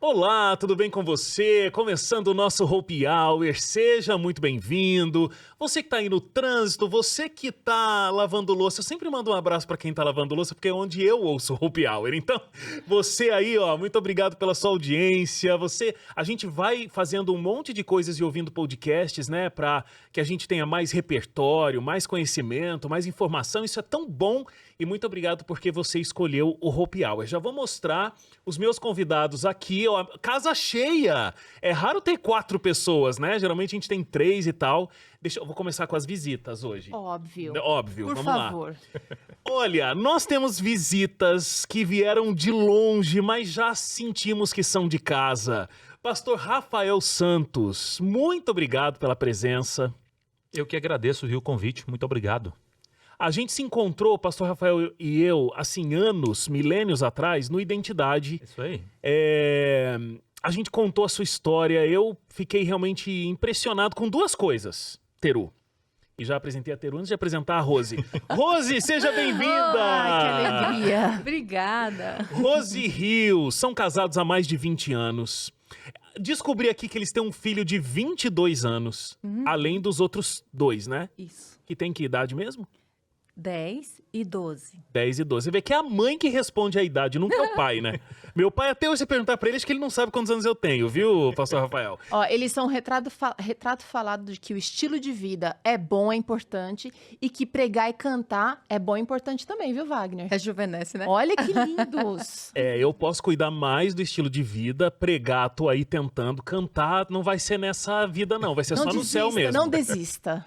Olá, tudo bem com você? Começando o nosso Happy Hour, seja muito bem-vindo. Você que tá aí no trânsito, você que tá lavando louça, eu sempre mando um abraço pra quem tá lavando louça, porque é onde eu ouço o Happy Hour. Então, você aí, ó, muito obrigado pela sua audiência. A gente vai fazendo um monte de coisas e ouvindo podcasts, né, pra que a gente tenha mais repertório, mais conhecimento, mais informação. Isso é tão bom e muito obrigado porque você escolheu o Happy Hour. Já vou mostrar os meus convidados aqui, ó, casa cheia. É raro ter 4 pessoas, né? Geralmente a gente tem 3 e tal. Eu vou começar com as visitas hoje. Óbvio. Óbvio, Por vamos favor. lá. Olha, nós temos visitas que vieram de longe, mas já sentimos que são de casa. Pastor Rafael Santos, muito obrigado pela presença. Eu que agradeço, viu, o convite. Muito obrigado. A gente se encontrou, pastor Rafael e eu, assim, anos, milênios atrás, no Identidade. Isso aí. A gente contou a sua história, eu fiquei realmente impressionado com 2 coisas, Teru. E já apresentei a Teru antes de apresentar a Rose. Rose, seja bem-vinda! Ai, que alegria. Obrigada. Rose e Rio são casados há mais de 20 anos. Descobri aqui que eles têm um filho de 22 anos, além dos outros 2, né? Isso. Que tem que idade mesmo? 10 e 12. 10 e 12. Você vê que é a mãe que responde a idade, nunca é o pai, né? Meu pai, até hoje, você perguntar pra ele, acho que ele não sabe quantos anos eu tenho, viu, pastor Rafael? Ó, eles são retrato falado de que o estilo de vida é bom, é importante, e que pregar e cantar é bom e importante também, viu, Wagner? Rejuvenesce, né? Olha que lindos! Eu posso cuidar mais do estilo de vida, pregar, tô aí tentando, cantar, não vai ser nessa vida não, vai ser só no céu mesmo. Não desista.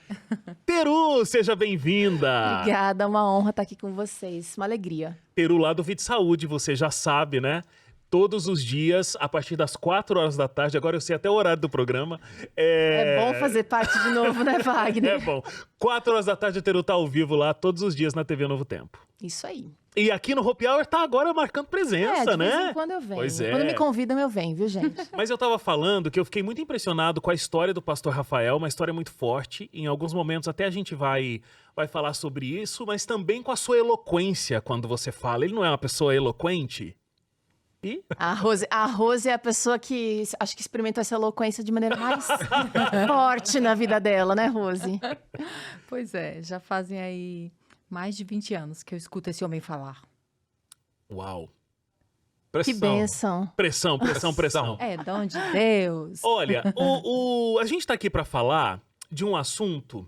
Peru, seja bem-vinda! Obrigada, uma honra estar aqui com vocês, uma alegria. Peru lá do Vide Saúde, você já sabe, né? Todos os dias, a partir das 4 horas da tarde, agora eu sei até o horário do programa. É bom fazer parte de novo, né, Wagner? É bom. 4 horas da tarde, o Teru tá ao vivo lá, todos os dias na TV Novo Tempo. Isso aí. E aqui no Happy Hour tá agora marcando presença, De né? vez em quando eu venho. Pois é. Quando me convidam, eu venho, viu, gente? Mas eu tava falando que eu fiquei muito impressionado com a história do pastor Rafael, uma história muito forte. Em alguns momentos até a gente vai falar sobre isso, mas também com a sua eloquência quando você fala. Ele não é uma pessoa eloquente? E? A Rose é a pessoa que acho que experimentou essa eloquência de maneira mais forte na vida dela, né, Rose? Pois é, já fazem aí mais de 20 anos que eu escuto esse homem falar. Uau. Que bênção. Pressão. É, dom de Deus. Olha, a gente tá aqui pra falar de um assunto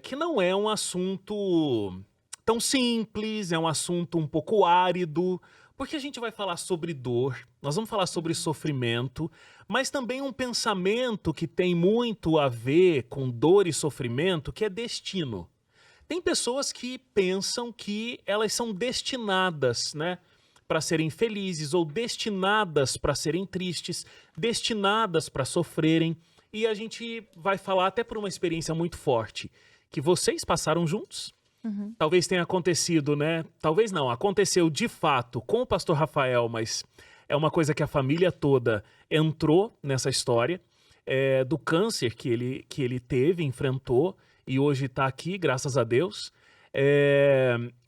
que não é um assunto tão simples, é um assunto um pouco árido, porque a gente vai falar sobre dor, nós vamos falar sobre sofrimento, mas também um pensamento que tem muito a ver com dor e sofrimento, que é destino. Tem pessoas que pensam que elas são destinadas, né, para serem felizes ou destinadas para serem tristes, destinadas para sofrerem. E a gente vai falar até por uma experiência muito forte que vocês passaram juntos. Talvez tenha acontecido, né? Talvez não, aconteceu de fato com o pastor Rafael, mas é uma coisa que a família toda entrou nessa história do câncer que ele teve, enfrentou e hoje está aqui, graças a Deus.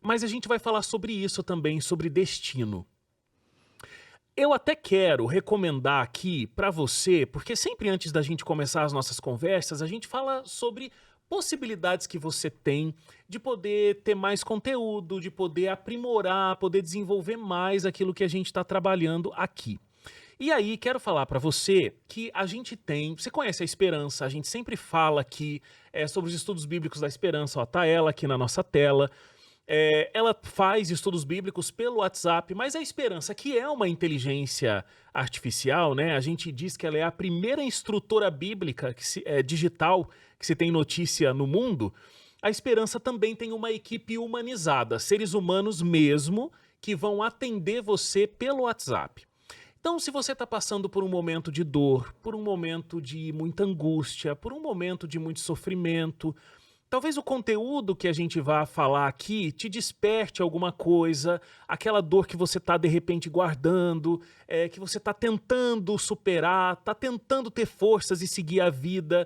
Mas a gente vai falar sobre isso também, sobre destino. Eu até quero recomendar aqui para você, porque sempre antes da gente começar as nossas conversas, a gente fala sobre possibilidades que você tem de poder ter mais conteúdo, de poder aprimorar, poder desenvolver mais aquilo que a gente está trabalhando aqui. E aí, quero falar para você que a gente tem... Você conhece a Esperança, a gente sempre fala aqui sobre os estudos bíblicos da Esperança, ó, tá ela aqui na nossa tela. Ela faz estudos bíblicos pelo WhatsApp, mas a Esperança, que é uma inteligência artificial, né? A gente diz que ela é a primeira instrutora bíblica digital que se tem notícia no mundo. A Esperança também tem uma equipe humanizada, seres humanos mesmo, que vão atender você pelo WhatsApp. Então, se você está passando por um momento de dor, por um momento de muita angústia, por um momento de muito sofrimento, talvez o conteúdo que a gente vai falar aqui te desperte alguma coisa, aquela dor que você está de repente guardando, que você está tentando superar, está tentando ter forças e seguir a vida.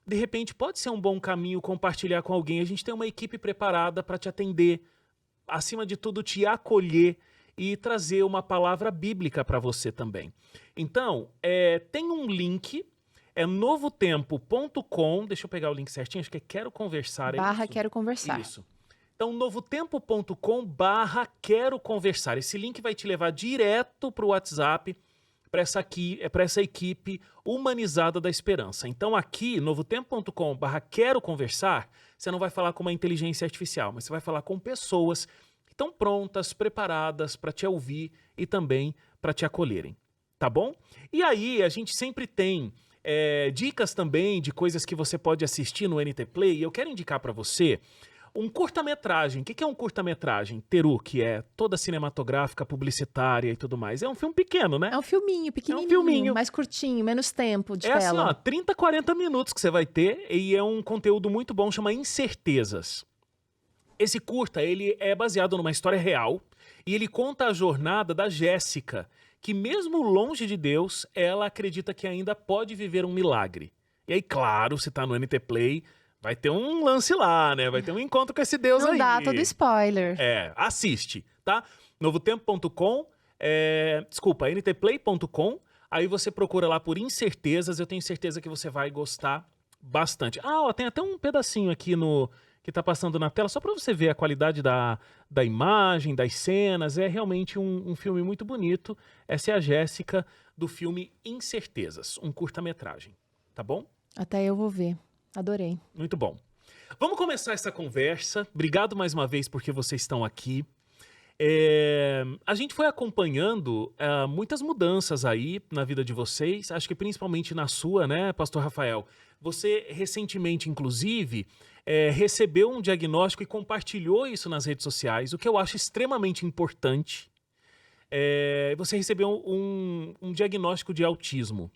De repente pode ser um bom caminho compartilhar com alguém. A gente tem uma equipe preparada para te atender, acima de tudo te acolher e trazer uma palavra bíblica para você também. Então, tem um link, é novotempo.com, deixa eu pegar o link certinho, acho que é Quero Conversar, Barra isso? Quero Conversar. Isso. Então, novotempo.com/Quero Conversar. Esse link vai te levar direto para o WhatsApp, para essa equipe humanizada da esperança. Então, aqui, novotempo.com/Quero Conversar, você não vai falar com uma inteligência artificial, mas você vai falar com pessoas que estão prontas, preparadas para te ouvir e também para te acolherem. Tá bom? E aí, a gente sempre tem dicas também de coisas que você pode assistir no NT Play. E eu quero indicar para você um curta-metragem. O que é um curta-metragem? Teru, que é toda cinematográfica, publicitária e tudo mais. É um filme pequeno, né? É um filminho, pequenininho, filminho. mais curtinho, menos tempo de É assim, tela. ó, 30, 40 minutos que você vai ter e é um conteúdo muito bom, chama Incertezas. Esse curta, ele é baseado numa história real e ele conta a jornada da Jéssica, que mesmo longe de Deus, ela acredita que ainda pode viver um milagre. E aí, claro, se tá no NT Play, vai ter um lance lá, né? Vai ter um encontro com esse Deus Não aí. dá todo spoiler. Assiste, tá? Novotempo.com, ntplay.com, aí você procura lá por Incertezas, eu tenho certeza que você vai gostar bastante. Ó, tem até um pedacinho aqui que tá passando na tela, só para você ver a qualidade da imagem, das cenas, é realmente um filme muito bonito. Essa é a Jéssica do filme Incertezas, um curta-metragem, tá bom? Até eu vou ver. Adorei. Muito bom. Vamos começar essa conversa. Obrigado mais uma vez porque vocês estão aqui. A gente foi acompanhando muitas mudanças aí na vida de vocês, acho que principalmente na sua, né, Pastor Rafael? Você recentemente, inclusive, recebeu um diagnóstico e compartilhou isso nas redes sociais, o que eu acho extremamente importante. Você recebeu um diagnóstico de autismo.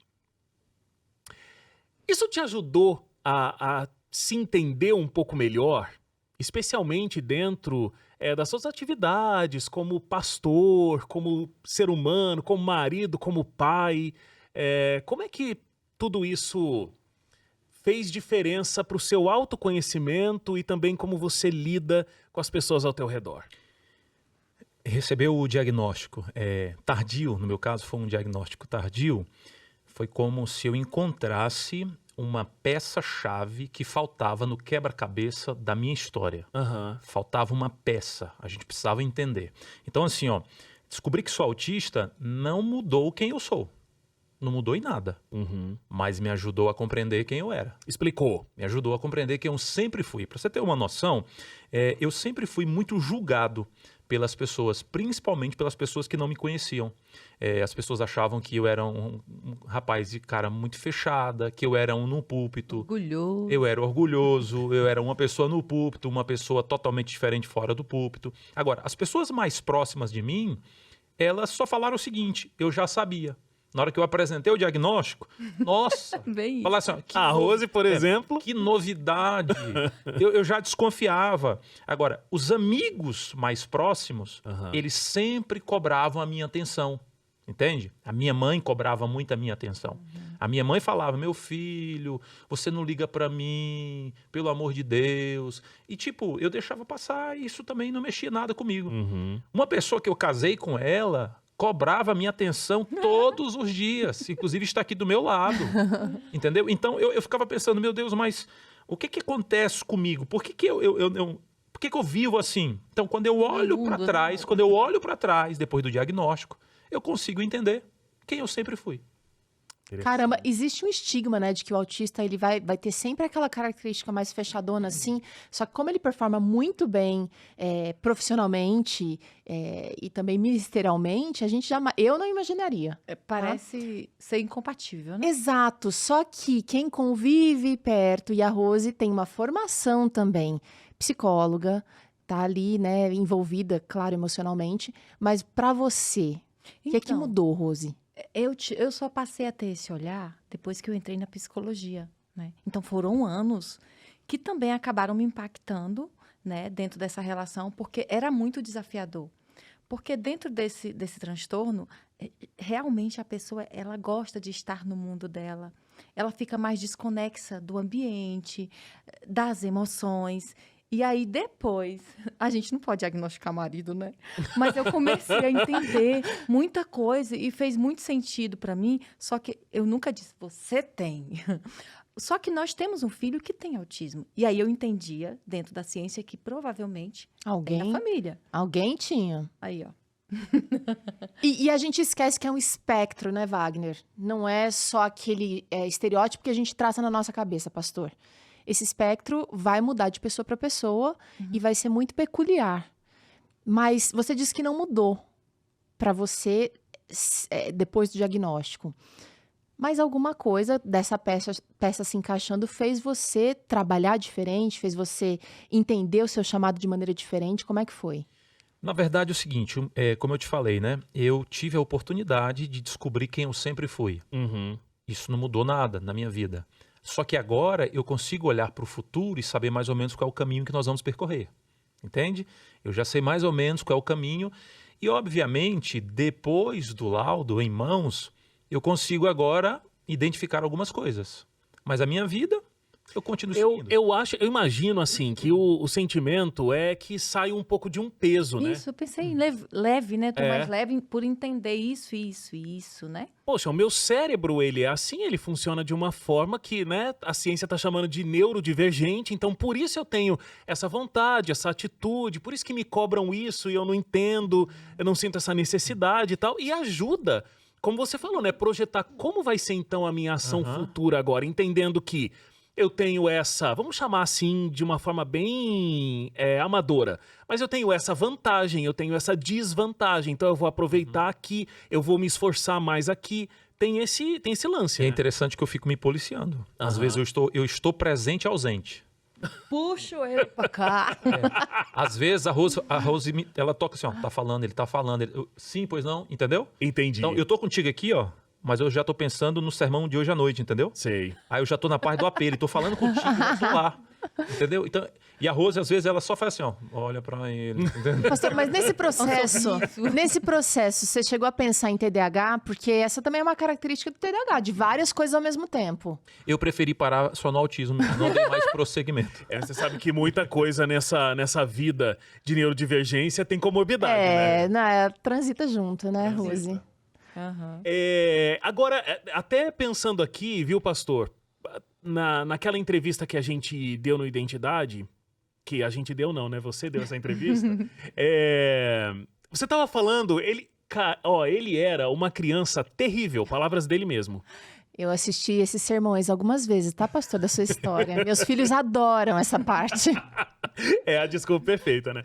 Isso te ajudou a se entender um pouco melhor, especialmente dentro das suas atividades como pastor, como ser humano, como marido, como pai? Como é que tudo isso fez diferença para o seu autoconhecimento e também como você lida com as pessoas ao teu redor? Recebeu o diagnóstico tardio, no meu caso foi um diagnóstico tardio, foi como se eu encontrasse uma peça-chave que faltava no quebra-cabeça da minha história. Uhum. Faltava uma peça, a gente precisava entender. Então assim, descobri que sou autista não mudou quem eu sou. Não mudou em nada, mas me ajudou a compreender quem eu era. Explicou. Me ajudou a compreender quem eu sempre fui. Para você ter uma noção, eu sempre fui muito julgado pelas pessoas, principalmente pelas pessoas que não me conheciam. As pessoas achavam que eu era um rapaz de cara muito fechada, que eu era no púlpito. Orgulhoso. Eu era orgulhoso, eu era uma pessoa no púlpito, uma pessoa totalmente diferente fora do púlpito. Agora, as pessoas mais próximas de mim, elas só falaram o seguinte, eu já sabia. Na hora que eu apresentei o diagnóstico, nossa, Bem falar assim, A Rose, por exemplo. que novidade, eu já desconfiava. Agora, os amigos mais próximos, eles sempre cobravam a minha atenção, entende? A minha mãe cobrava muito a minha atenção. A minha mãe falava, meu filho, você não liga pra mim, pelo amor de Deus. E tipo, eu deixava passar e isso também não mexia nada comigo. Uma pessoa que eu casei com ela cobrava a minha atenção todos os dias, inclusive está aqui do meu lado, entendeu? Então eu ficava pensando, meu Deus, mas o que acontece comigo? Por que eu vivo assim? Então quando eu olho para trás, depois do diagnóstico, eu consigo entender quem eu sempre fui. Caramba, existe um estigma, né, de que o autista ele vai ter sempre aquela característica mais fechadona, assim. Só que como ele performa muito bem profissionalmente e também ministerialmente, eu não imaginaria. Parece ser incompatível, né? Exato, só que quem convive perto, e a Rose tem uma formação também, psicóloga, tá ali, né, envolvida, claro, emocionalmente, mas pra você, o que é que Então, mudou, Rose? Eu só passei a ter esse olhar depois que eu entrei na psicologia, né? Então foram anos que também acabaram me impactando, né, dentro dessa relação, porque era muito desafiador. Porque dentro desse transtorno, realmente a pessoa ela gosta de estar no mundo dela. Ela fica mais desconexa do ambiente, das emoções. E aí, depois, a gente não pode diagnosticar marido, né? Mas eu comecei a entender muita coisa e fez muito sentido para mim, só que eu nunca disse, você tem. Só que nós temos um filho que tem autismo. E aí eu entendia, dentro da ciência, que provavelmente tem na família. Alguém tinha. Aí, ó. E a gente esquece que é um espectro, né, Wagner? Não é só aquele estereótipo que a gente traça na nossa cabeça, pastor. Esse espectro vai mudar de pessoa para pessoa e vai ser muito peculiar. Mas você disse que não mudou para você depois do diagnóstico. Mas alguma coisa dessa peça se encaixando fez você trabalhar diferente? Fez você entender o seu chamado de maneira diferente? Como é que foi? Na verdade, é o seguinte, como eu te falei, né? Eu tive a oportunidade de descobrir quem eu sempre fui. Uhum. Isso não mudou nada na minha vida. Só que agora eu consigo olhar para o futuro e saber mais ou menos qual é o caminho que nós vamos percorrer. Entende? Eu já sei mais ou menos qual é o caminho. E, obviamente, depois do laudo em mãos, eu consigo agora identificar algumas coisas. Mas a minha vida, eu continuo seguindo. Eu imagino, assim, que o sentimento é que sai um pouco de um peso, né? Isso, eu pensei em leve, né? Tô mais leve por entender isso, né? Poxa, o meu cérebro, ele é assim, ele funciona de uma forma que, né, a ciência tá chamando de neurodivergente, então por isso eu tenho essa vontade, essa atitude, por isso que me cobram isso e eu não entendo, eu não sinto essa necessidade e tal, e ajuda, como você falou, né, projetar como vai ser então a minha ação futura agora, entendendo que eu tenho essa, vamos chamar assim de uma forma bem amadora, mas eu tenho essa vantagem, eu tenho essa desvantagem, então eu vou aproveitar aqui, eu vou me esforçar mais aqui, tem esse lance, É né? interessante que eu fico me policiando. Às vezes eu estou presente e ausente. Puxo ele pra cá. Às vezes a Rose, ela toca assim, ó, tá falando, ele tá falando. Sim, pois não, entendeu? Entendi. Então, eu tô contigo aqui, ó. Mas eu já tô pensando no sermão de hoje à noite, entendeu? Sei. Aí eu já tô na parte do apelo, tô falando contigo no celular, entendeu? Então, e a Rose, às vezes, ela só faz assim, ó, olha pra ele, entendeu? Pastor, mas nesse processo, você chegou a pensar em TDAH? Porque essa também é uma característica do TDAH, de várias coisas ao mesmo tempo. Eu preferi parar só no autismo, não dei mais prosseguimento. Você sabe que muita coisa nessa vida de neurodivergência tem comorbidade, né? Transita junto, né, Rose? Uhum. Agora, até pensando aqui, viu, pastor? Naquela entrevista que a gente deu no Identidade, que a gente deu não, né? Você deu essa entrevista. Você tava falando, ele era uma criança terrível, palavras dele mesmo. Eu assisti esses sermões algumas vezes, tá, pastor, da sua história? Meus filhos adoram essa parte. É a desculpa perfeita, né?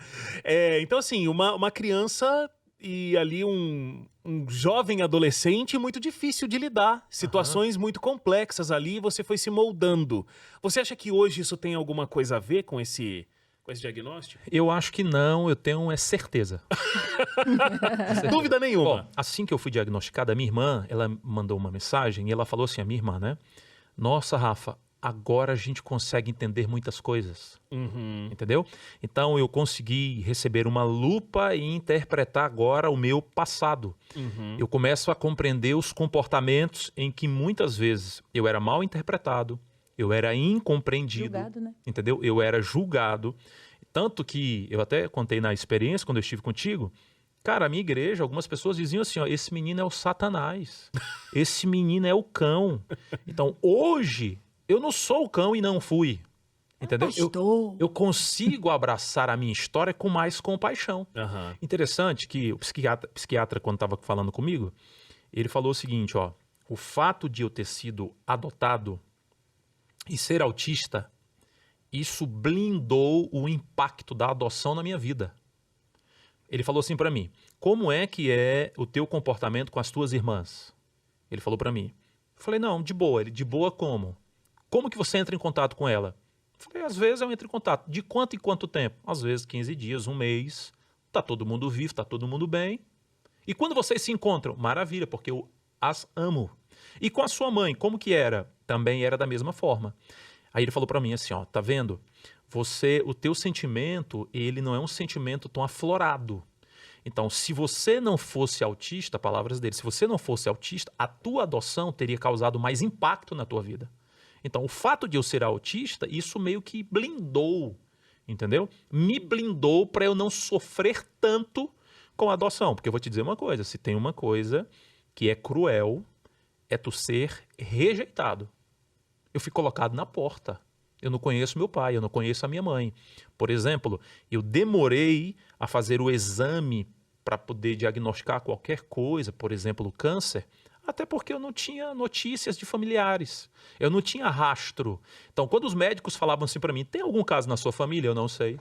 Então, assim, uma criança e ali um jovem adolescente muito difícil de lidar. Situações muito complexas ali e você foi se moldando. Você acha que hoje isso tem alguma coisa a ver com esse diagnóstico? Eu acho que não, eu tenho certeza. Dúvida nenhuma. Bom, assim que eu fui diagnosticada, a minha irmã, ela mandou uma mensagem e ela falou assim, a minha irmã, né? Nossa, Rafa, agora a gente consegue entender muitas coisas. Entendeu? Então eu consegui receber uma lupa e interpretar agora o meu passado. Eu começo a compreender os comportamentos em que muitas vezes eu era mal interpretado, eu era incompreendido, Julgado, né? entendeu? Eu era julgado. Tanto que eu até contei na experiência quando eu estive contigo. Cara, a minha igreja, algumas pessoas diziam assim, ó, esse menino é o Satanás, esse menino é o cão. Então hoje eu não sou o cão e não fui. Entendeu? Eu consigo abraçar a minha história com mais compaixão. Interessante que o psiquiatra, quando estava falando comigo, ele falou o seguinte, ó, o fato de eu ter sido adotado e ser autista, isso blindou o impacto da adoção na minha vida. Ele falou assim para mim, como é que é o teu comportamento com as tuas irmãs? Ele falou para mim. Eu falei, não, de boa. Ele, de boa como? Como que você entra em contato com ela? Eu falei, às vezes eu entro em contato. De quanto em quanto tempo? Às vezes 15 dias, um mês. Tá todo mundo vivo, tá todo mundo bem. E quando vocês se encontram? Maravilha, porque eu as amo. E com a sua mãe, como que era? Também era da mesma forma. Aí ele falou para mim assim, ó, tá vendo? O teu sentimento, ele não é um sentimento tão aflorado. Então, se você não fosse autista, palavras dele, se você não fosse autista, a tua adoção teria causado mais impacto na tua vida. Então, o fato de eu ser autista, isso meio que blindou, entendeu? Me blindou para eu não sofrer tanto com a adoção. Porque eu vou te dizer uma coisa, se tem uma coisa que é cruel, é tu ser rejeitado. Eu fui colocado na porta. Eu não conheço meu pai, eu não conheço a minha mãe. Por exemplo, eu demorei a fazer o exame para poder diagnosticar qualquer coisa, por exemplo, o câncer, até porque eu não tinha notícias de familiares. Eu não tinha rastro. Então, quando os médicos falavam assim para mim, tem algum caso na sua família? Eu não sei.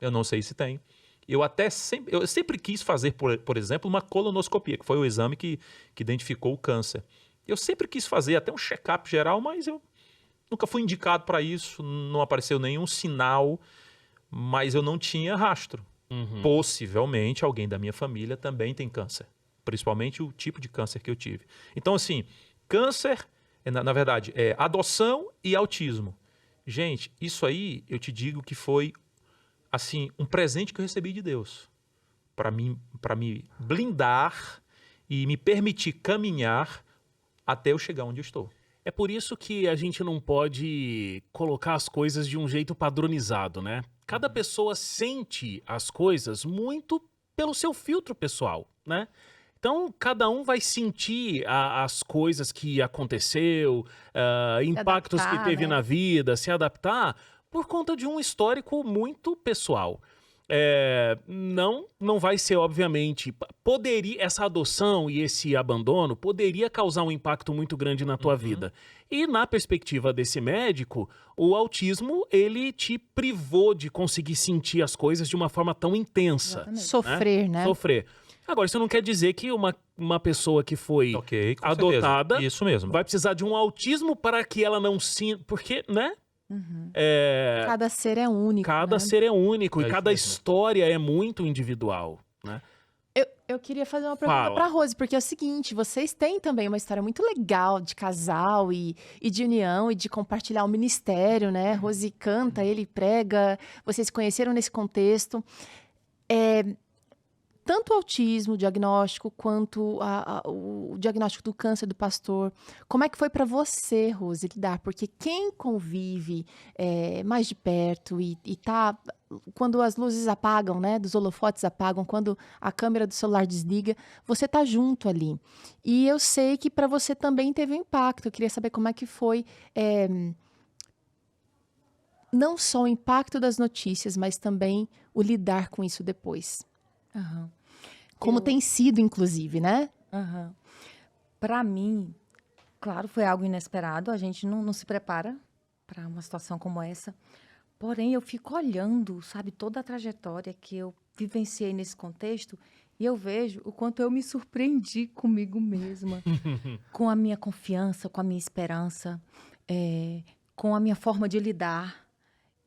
Eu não sei se tem. Eu sempre quis fazer, por exemplo, uma colonoscopia, que foi o exame que identificou o câncer. Eu sempre quis fazer até um check-up geral, mas eu nunca fui indicado para isso, não apareceu nenhum sinal, mas eu não tinha rastro. Possivelmente alguém da minha família também tem câncer, principalmente o tipo de câncer que eu tive. Então, assim, câncer, na verdade, é adoção e autismo. Gente, isso aí eu te digo que foi assim um presente que eu recebi de Deus para me blindar e me permitir caminhar até eu chegar onde eu estou. É por isso que a gente não pode colocar as coisas de um jeito padronizado, né? Cada pessoa sente as coisas muito pelo seu filtro pessoal, né? Então, cada um vai sentir as coisas que aconteceu, impactos adaptar, que teve né? na vida, se adaptar, por conta de um histórico muito pessoal. Não vai ser, obviamente, essa adoção e esse abandono poderia causar um impacto muito grande na tua vida. E na perspectiva desse médico, o autismo, ele te privou de conseguir sentir as coisas de uma forma tão intensa. Exatamente. Sofrer, né? Sofrer. Agora, isso não quer dizer que uma pessoa que foi Ok, com adotada certeza. Isso mesmo. vai precisar de um autismo para que ela não sinta... Porque, né? Cada ser é único, Cada né? ser é único É e isso cada mesmo. história é muito individual, né? Eu queria fazer uma pergunta Fala. pra Rose, porque é o seguinte, vocês têm também uma história muito legal de casal e de união e de compartilhar o ministério, né? Rose canta, ele prega, vocês se conheceram nesse contexto. Tanto o autismo, o diagnóstico, quanto o diagnóstico do câncer do pastor. Como é que foi para você, Rose, lidar? Porque quem convive mais de perto e tá... Quando as luzes apagam, né, dos holofotes apagam, quando a câmera do celular desliga, você tá junto ali. E eu sei que para você também teve um impacto. Eu queria saber como é que foi... não só o impacto das notícias, mas também o lidar com isso depois. Aham. Como tem sido, inclusive, né? Aham. Para mim, claro, foi algo inesperado. A gente não se prepara para uma situação como essa. Porém, eu fico olhando, sabe, toda a trajetória que eu vivenciei nesse contexto e eu vejo o quanto eu me surpreendi comigo mesma, com a minha confiança, com a minha esperança, com a minha forma de lidar,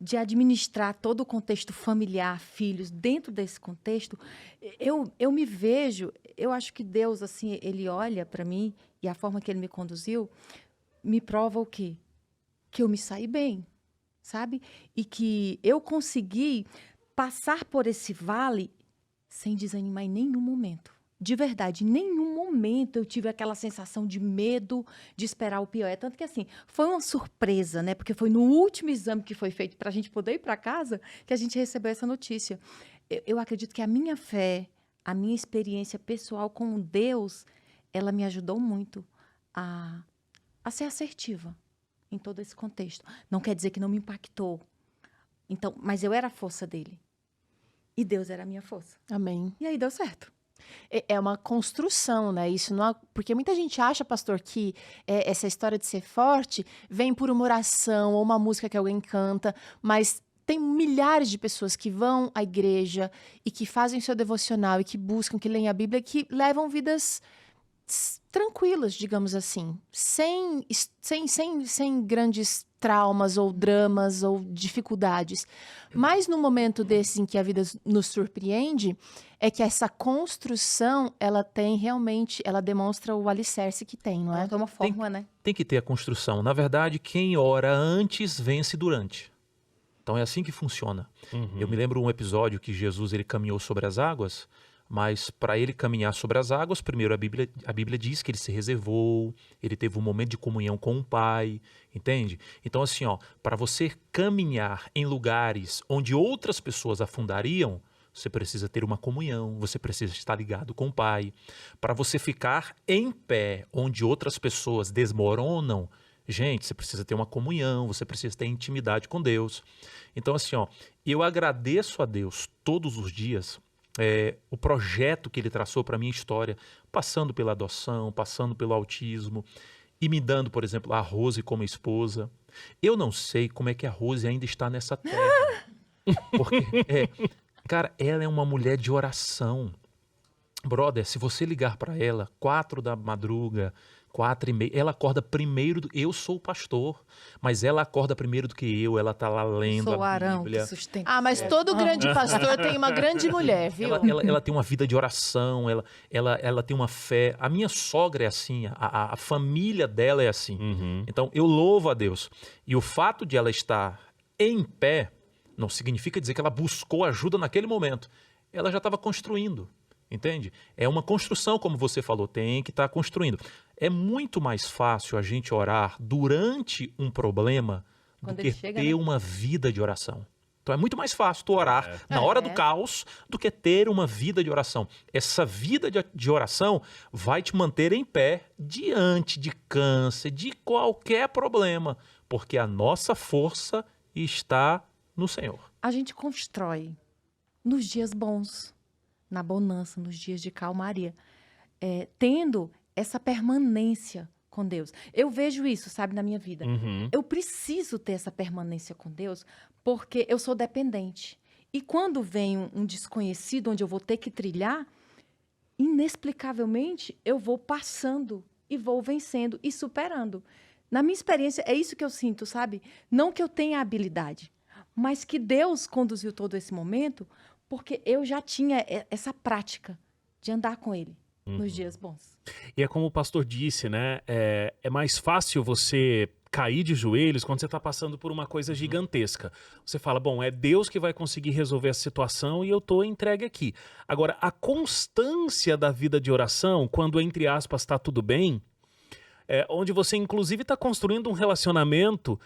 de administrar todo o contexto familiar, filhos, dentro desse contexto. Eu me vejo, eu acho que Deus, assim, ele olha para mim e a forma que ele me conduziu me prova o quê? Que eu me saí bem, sabe? E que eu consegui passar por esse vale sem desanimar em nenhum momento. De verdade, em nenhum momento eu tive aquela sensação de medo de esperar o pior. É tanto que, assim, foi uma surpresa, né? Porque foi no último exame que foi feito para a gente poder ir para casa que a gente recebeu essa notícia. Eu acredito que a minha fé, a minha experiência pessoal com Deus, ela me ajudou muito a ser assertiva em todo esse contexto. Não quer dizer que não me impactou. Então, mas eu era a força dele. E Deus era a minha força. Amém. E aí deu certo. É uma construção, né? Isso não é... Porque muita gente acha, pastor, que essa história de ser forte vem por uma oração ou uma música que alguém canta, mas tem milhares de pessoas que vão à igreja e que fazem o seu devocional e que buscam, que leem a Bíblia, que levam vidas tranquilas, digamos assim, sem grandes traumas ou dramas ou dificuldades. Mas no momento desses em que a vida nos surpreende, é que essa construção, ela tem realmente, ela demonstra o alicerce que tem, não é? Ela tem uma forma, né? Tem que ter a construção. Na verdade, quem ora antes, vence durante. Então é assim que funciona. Eu me lembro um episódio que Jesus ele caminhou sobre as águas. Mas para ele caminhar sobre as águas, primeiro a Bíblia diz que ele se reservou, ele teve um momento de comunhão com o Pai, entende? Então assim, para você caminhar em lugares onde outras pessoas afundariam, você precisa ter uma comunhão, você precisa estar ligado com o Pai. Para você ficar em pé onde outras pessoas desmoronam, gente, você precisa ter uma comunhão, você precisa ter intimidade com Deus. Então assim, eu agradeço a Deus todos os dias o projeto que ele traçou para a minha história, passando pela adoção, passando pelo autismo e me dando, por exemplo, a Rose como esposa. Eu não sei como é que a Rose ainda está nessa terra. Porque, cara, ela é uma mulher de oração. Brother, se você ligar para ela 4 da madruga, 4h30, ela acorda primeiro. Eu sou o pastor, mas ela acorda primeiro do que eu. Ela tá lá lendo Sou o a Arão Bíblia. que sustenta. Ah, mas todo grande pastor tem uma grande mulher, viu? Ela tem uma vida de oração, ela tem uma fé. A minha sogra é assim, a família dela é assim. Então, eu louvo a Deus. E o fato de ela estar em pé não significa dizer que ela buscou ajuda naquele momento. Ela já estava construindo, entende? É uma construção, como você falou, tem que estar construindo. É muito mais fácil a gente orar durante um problema Quando do ele que chega, ter né? uma vida de oração. Então é muito mais fácil tu orar na hora do caos do que ter uma vida de oração. Essa vida de oração vai te manter em pé diante de câncer, de qualquer problema, porque a nossa força está no Senhor. A gente constrói nos dias bons, na bonança, nos dias de calmaria, tendo essa permanência com Deus. Eu vejo isso, sabe, na minha vida. Eu preciso ter essa permanência com Deus porque eu sou dependente. E quando vem um desconhecido onde eu vou ter que trilhar, inexplicavelmente eu vou passando e vou vencendo e superando. Na minha experiência, é isso que eu sinto, sabe? Não que eu tenha habilidade, mas que Deus conduziu todo esse momento porque eu já tinha essa prática de andar com Ele nos dias bons. E é como o pastor disse, né? É mais fácil você cair de joelhos quando você está passando por uma coisa gigantesca. Você fala, bom, é Deus que vai conseguir resolver essa situação e eu estou entregue aqui. Agora, a constância da vida de oração, quando, entre aspas, está tudo bem, onde você, inclusive, está construindo um relacionamento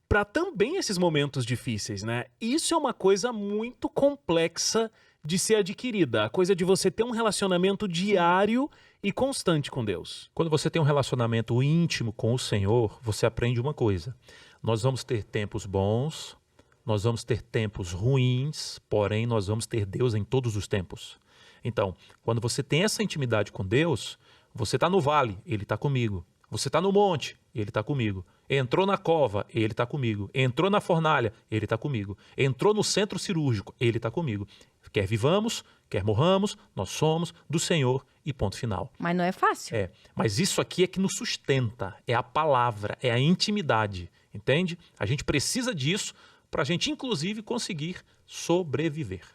para também esses momentos difíceis, né? Isso é uma coisa muito complexa de ser adquirida. A coisa de você ter um relacionamento diário e constante com Deus. Quando você tem um relacionamento íntimo com o Senhor, você aprende uma coisa. Nós vamos ter tempos bons, nós vamos ter tempos ruins, porém nós vamos ter Deus em todos os tempos. Então, quando você tem essa intimidade com Deus, você está no vale, Ele está comigo. Você está no monte, Ele está comigo. Entrou na cova, Ele está comigo. Entrou na fornalha, Ele está comigo. Entrou no centro cirúrgico, Ele está comigo. Quer vivamos, quer morramos, nós somos do Senhor e ponto final. Mas não é fácil. Mas isso aqui é que nos sustenta, é a palavra, é a intimidade, entende? A gente precisa disso para a gente, inclusive, conseguir sobreviver.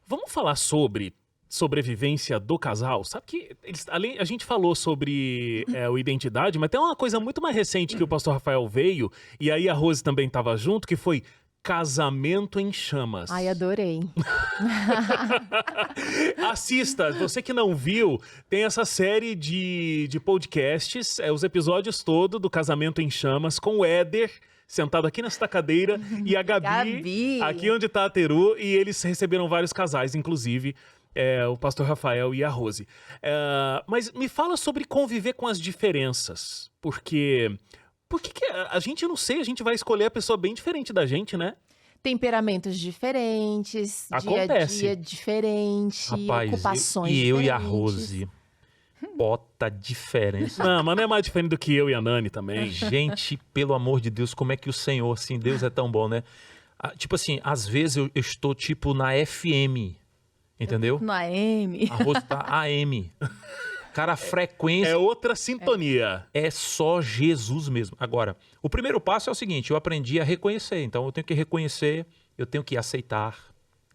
Vamos falar sobre sobrevivência do casal? Sabe que a gente falou sobre o identidade, mas tem uma coisa muito mais recente que o pastor Rafael veio, e aí a Rose também estava junto, que foi Casamento em Chamas. Ai, adorei. Assista, você que não viu, tem essa série de podcasts, os episódios todos do Casamento em Chamas, com o Éder sentado aqui nesta cadeira e a Gabi aqui onde tá a Teru, e eles receberam vários casais, inclusive o pastor Rafael e a Rose. Mas me fala sobre conviver com as diferenças, porque a gente, não sei, a gente vai escolher a pessoa bem diferente da gente, né? Temperamentos diferentes, Acontece. dia a dia diferente, Rapaz, ocupações e eu diferentes. e a Rose, bota diferença. Não, mas não é mais diferente do que eu e a Nani também. Gente, pelo amor de Deus, como é que o Senhor, assim, Deus é tão bom, né? Tipo assim, às vezes eu estou tipo na FM, entendeu? No AM. A Rose tá AM. Cara, a frequência É outra sintonia. é só Jesus mesmo. Agora, o primeiro passo é o seguinte, eu aprendi a reconhecer. Então, eu tenho que reconhecer, eu tenho que aceitar,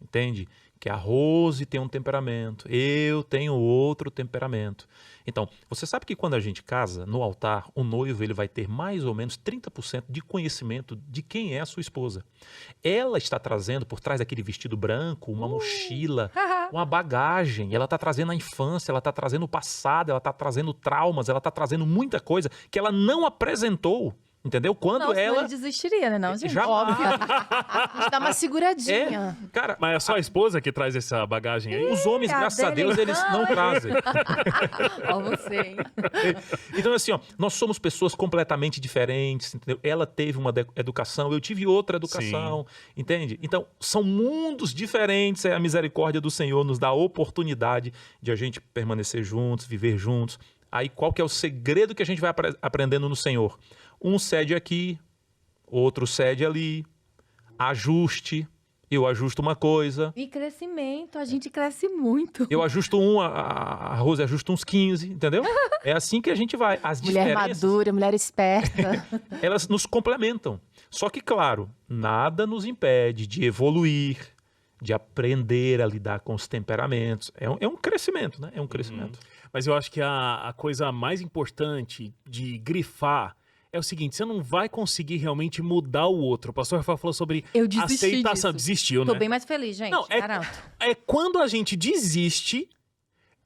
entende? que a Rose tem um temperamento, eu tenho outro temperamento. Então, você sabe que quando a gente casa, no altar, o noivo ele vai ter mais ou menos 30% de conhecimento de quem é a sua esposa. Ela está trazendo, por trás daquele vestido branco, uma mochila, uma bagagem. Ela está trazendo a infância, ela está trazendo o passado, ela está trazendo traumas, ela está trazendo muita coisa que ela não apresentou. Entendeu? Quando Não, senão ela... ele desistiria, né, não, gente? Jamais. A gente dá uma seguradinha. Cara, Mas é só a esposa que traz essa bagagem aí? os homens, a graças a dele Deus, eles não trazem. Ó, você, hein? Então, assim, ó, nós somos pessoas completamente diferentes, entendeu? Ela teve uma educação, eu tive outra educação, entende? Então, são mundos diferentes, a misericórdia do Senhor nos dá a oportunidade de a gente permanecer juntos, viver juntos. Aí, qual que é o segredo que a gente vai aprendendo no Senhor? Um cede aqui, outro cede ali, ajuste, eu ajusto uma coisa. E crescimento, a gente cresce muito. Eu ajusto a Rose ajusta uns 15, entendeu? É assim que a gente vai. As Mulher diferenças, madura, mulher esperta. elas nos complementam. Só que, claro, nada nos impede de evoluir, de aprender a lidar com os temperamentos. É um crescimento, né? É um crescimento. Mas eu acho que a coisa mais importante de grifar é o seguinte, você não vai conseguir realmente mudar o outro. O pastor Rafael falou sobre Eu desisti aceitação. disso. Desistiu, Tô né? bem mais feliz, gente, Não, garanto. É quando a gente desiste,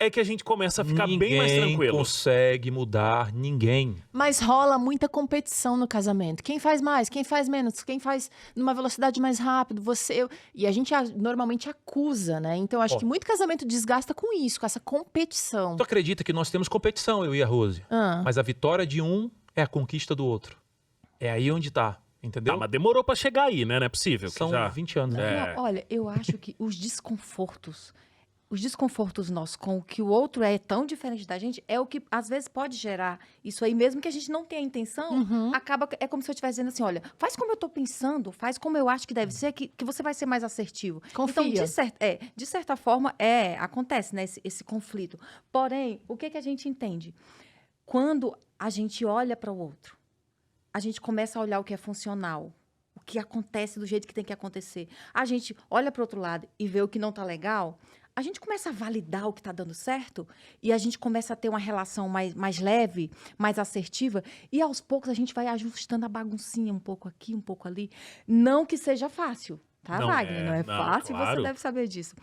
é que a gente começa a ficar bem mais Ninguém tranquilo. consegue mudar ninguém. Mas rola muita competição no casamento. Quem faz mais, quem faz menos, quem faz numa velocidade mais rápido, você, eu. E a gente normalmente acusa, né? Então acho Ó. que muito casamento desgasta com isso, com essa competição. Tu acredita que nós temos competição, eu e a Rose? Ah. Mas a vitória de um é a conquista do outro. É aí onde tá, entendeu? Tá, mas demorou pra chegar aí, né? Não é possível. que São já... 20 anos, né? É. Não, olha, eu acho que os desconfortos nossos com o que o outro é tão diferente da gente, é o que às vezes pode gerar isso aí, mesmo que a gente não tenha intenção, acaba, é como se eu estivesse dizendo assim, olha, faz como eu tô pensando, faz como eu acho que deve ser, que você vai ser mais assertivo. Confia. Então, de certa forma, acontece, né, esse conflito. Porém, o que a gente entende? Quando a gente olha para o outro, a gente começa a olhar o que é funcional, o que acontece do jeito que tem que acontecer. A gente olha para o outro lado e vê o que não está legal, a gente começa a validar o que está dando certo e a gente começa a ter uma relação mais leve, mais assertiva e aos poucos a gente vai ajustando a baguncinha um pouco aqui, um pouco ali. Não que seja fácil, tá, Não Wagner? é, Não é não, fácil, claro. você deve saber disso.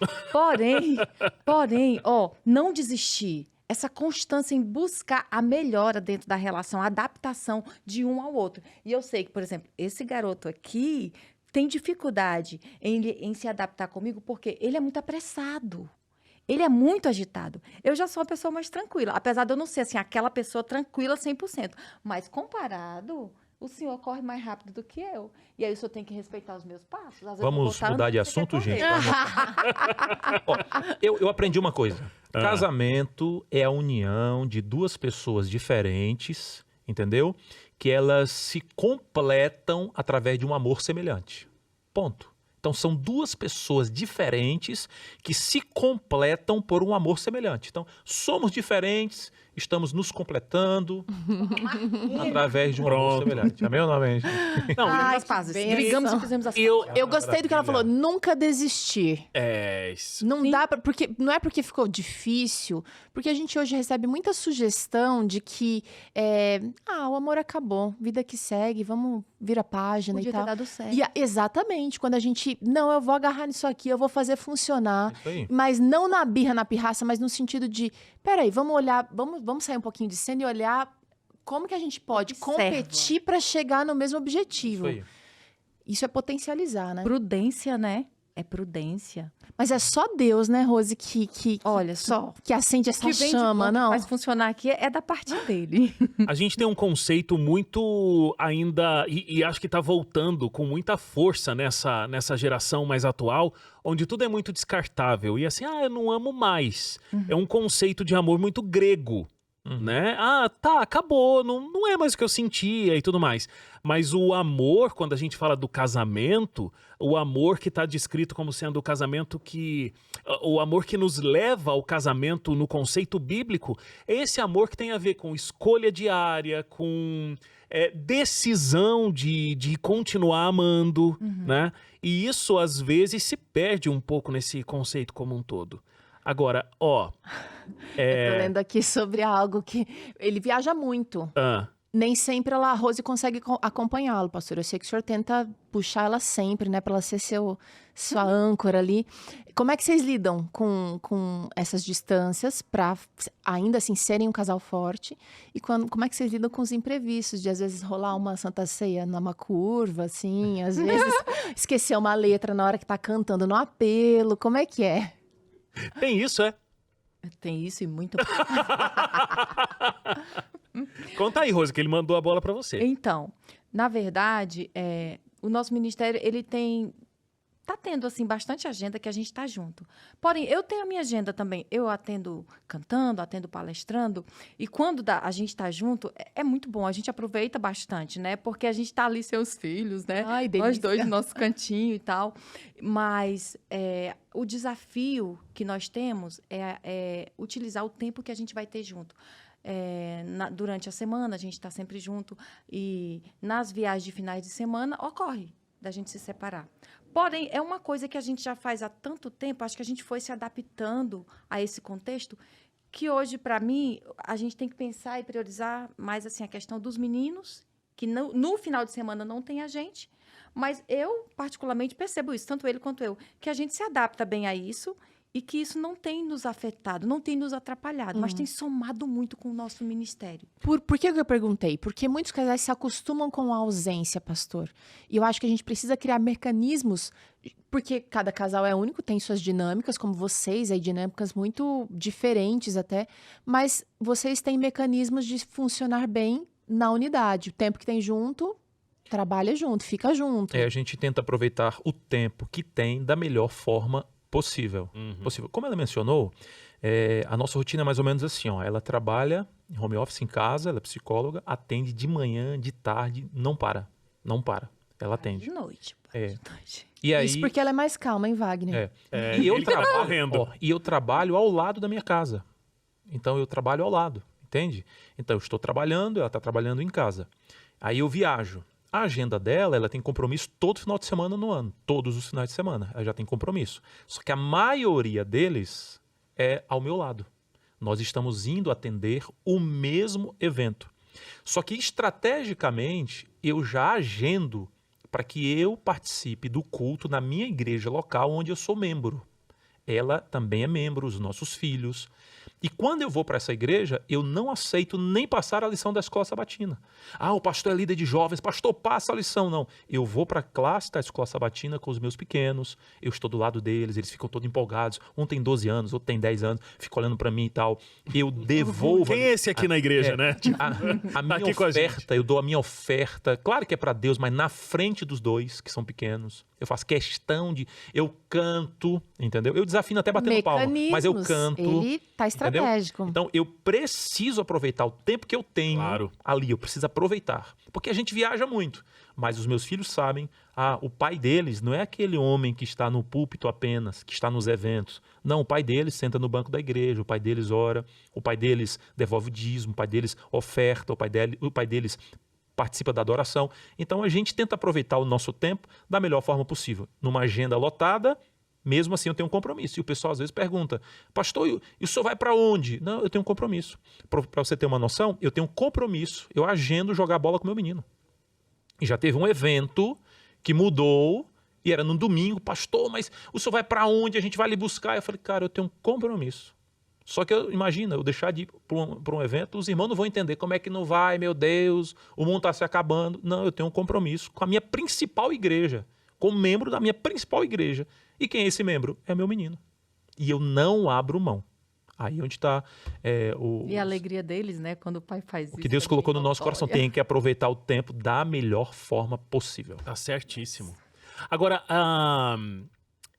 Porém, não desistir. Essa constância em buscar a melhora dentro da relação, a adaptação de um ao outro. E eu sei que, por exemplo, esse garoto aqui tem dificuldade em se adaptar comigo porque ele é muito apressado. Ele é muito agitado. Eu já sou uma pessoa mais tranquila, apesar de eu não ser assim, aquela pessoa tranquila 100%. Mas comparado, o senhor corre mais rápido do que eu. E aí o senhor tem que respeitar os meus passos. Às vezes eu vou Vamos botar mudar de onde você quer assunto, correr. gente? Ó, eu aprendi uma coisa. Casamento é a união de duas pessoas diferentes, entendeu? Que elas se completam através de um amor semelhante. Ponto. Então, são duas pessoas diferentes que se completam por um amor semelhante. Então, somos diferentes, estamos nos completando através de um amor Pronto. semelhante. Amém ou não amém? Não, Ai, As pazes. que Brigamos bênção. e fizemos as eu, Eu gostei do que ela falou, Maravilha. nunca desistir. isso. Não Sim. dá pra, porque não é porque ficou difícil, porque a gente hoje recebe muita sugestão de que o amor acabou, vida que segue, vamos virar página Podia e ter tal. dado certo. E exatamente, quando a gente, não, eu vou agarrar nisso aqui, eu vou fazer funcionar, Isso aí. mas não na birra, na pirraça, mas no sentido de, peraí, vamos olhar, vamos sair um pouquinho de cena e olhar como que a gente pode Observa. competir pra chegar no mesmo objetivo. Isso aí. Isso é potencializar, né? Prudência, né? É prudência. Mas é só Deus, né, Rose, que Olha só. que acende essa Que vem de chama, bom, que não? faz funcionar aqui é da parte dele. A gente tem um conceito muito ainda, e acho que tá voltando com muita força nessa geração mais atual, onde tudo é muito descartável. E assim, eu não amo mais. É um conceito de amor muito grego. né? Ah, tá, acabou, não é mais o que eu sentia e tudo mais. Mas o amor, quando a gente fala do casamento, o amor que está descrito como sendo o casamento que... O amor que nos leva ao casamento no conceito bíblico, é esse amor que tem a ver com escolha diária, com decisão de continuar amando, né? E isso, às vezes, se perde um pouco nesse conceito como um todo. Agora, Eu tô lendo aqui sobre algo que ele viaja muito. Nem sempre a Rose consegue acompanhá-lo, pastor. Eu sei que o senhor tenta puxar ela sempre, né? Pra ela ser sua âncora ali. Como é que vocês lidam com essas distâncias pra ainda assim serem um casal forte? E como é que vocês lidam com os imprevistos? De às vezes rolar uma santa ceia numa curva, assim. Às vezes esquecer uma letra na hora que tá cantando no apelo. Como é que é? Tem isso, Tem isso e muito. Conta aí, Rose, que ele mandou a bola pra você. Então, na verdade, o nosso ministério, ele tá tendo, assim, bastante agenda que a gente tá junto. Porém, eu tenho a minha agenda também. Eu atendo cantando, atendo palestrando. E quando a gente tá junto, é muito bom. A gente aproveita bastante, né? Porque a gente tá ali, seus filhos, né? Ai, Nós delícia. dois no nosso cantinho e tal. Mas o desafio que nós temos é utilizar o tempo que a gente vai ter junto. Durante a semana, a gente está sempre junto. E nas viagens de finais de semana, ocorre da gente se separar. Porém, é uma coisa que a gente já faz há tanto tempo, acho que a gente foi se adaptando a esse contexto, que hoje, para mim, a gente tem que pensar e priorizar mais assim, a questão dos meninos, que no final de semana não tem a gente, mas eu, particularmente, percebo isso, tanto ele quanto eu, que a gente se adapta bem a isso e que isso não tem nos afetado, não tem nos atrapalhado, mas tem somado muito com o nosso ministério. Por que eu perguntei? Porque muitos casais se acostumam com a ausência, pastor. E eu acho que a gente precisa criar mecanismos, porque cada casal é único, tem suas dinâmicas, como vocês, aí dinâmicas muito diferentes até, mas vocês têm mecanismos de funcionar bem na unidade. O tempo que tem junto, trabalha junto, fica junto. A gente tenta aproveitar o tempo que tem da melhor forma possível. Como ela mencionou, a nossa rotina é mais ou menos assim, ó, ela trabalha em home office em casa, ela é psicóloga, atende de manhã, de tarde, não para, ela atende. De noite. É. De noite. E aí, Isso porque ela é mais calma, hein, Wagner? e eu ele tá trabalho, correndo. e eu trabalho ao lado da minha casa. Então eu trabalho ao lado, entende? Então eu estou trabalhando, ela está trabalhando em casa. Aí eu viajo. A agenda dela, ela tem compromisso todo final de semana no ano. Todos os finais de semana, ela já tem compromisso. Só que a maioria deles é ao meu lado. Nós estamos indo atender o mesmo evento. Só que estrategicamente, eu já agendo para que eu participe do culto na minha igreja local, onde eu sou membro. Ela também é membro, os nossos filhos. E quando eu vou para essa igreja, eu não aceito nem passar a lição da escola sabatina. Ah, o pastor é líder de jovens, pastor, passa a lição. Não, eu vou para a classe da escola sabatina com os meus pequenos, eu estou do lado deles, eles ficam todos empolgados. Um tem 12 anos, outro tem 10 anos, fica olhando para mim e tal. Eu devolvo... Quem é esse aqui na igreja, né? A minha aqui com a gente. oferta, eu dou a minha oferta, claro que é para Deus, mas na frente dos dois, que são pequenos. Eu faço questão de... Eu canto, entendeu? Eu desafino até batendo palma, mas eu canto. Ele tá estratégico. Então, eu preciso aproveitar o tempo que eu tenho ali. Eu preciso aproveitar. Porque a gente viaja muito. Mas os meus filhos sabem, o pai deles não é aquele homem que está no púlpito apenas, que está nos eventos. Não, o pai deles senta no banco da igreja, o pai deles ora, o pai deles devolve o dízimo, o pai deles oferta, o pai deles participa da adoração. Então, a gente tenta aproveitar o nosso tempo da melhor forma possível. Numa agenda lotada, mesmo assim eu tenho um compromisso. E o pessoal às vezes pergunta, pastor, e o senhor vai para onde? Não, eu tenho um compromisso. Para você ter uma noção, eu tenho um compromisso. Eu agendo jogar bola com meu menino. E já teve um evento que mudou e era no domingo. Pastor, mas o senhor vai para onde? A gente vai lhe buscar. Eu falei, cara, eu tenho um compromisso. Só que imagina, eu deixar de ir para um evento, os irmãos não vão entender como é que não vai, meu Deus, o mundo está se acabando. Não, eu tenho um compromisso com a minha principal igreja, como membro da minha principal igreja. E quem é esse membro? É meu menino. E eu não abro mão. Aí onde está E a alegria deles, né? Quando o pai faz isso. O que Deus colocou no nosso coração. Tem que aproveitar o tempo da melhor forma possível. Tá certíssimo. Agora,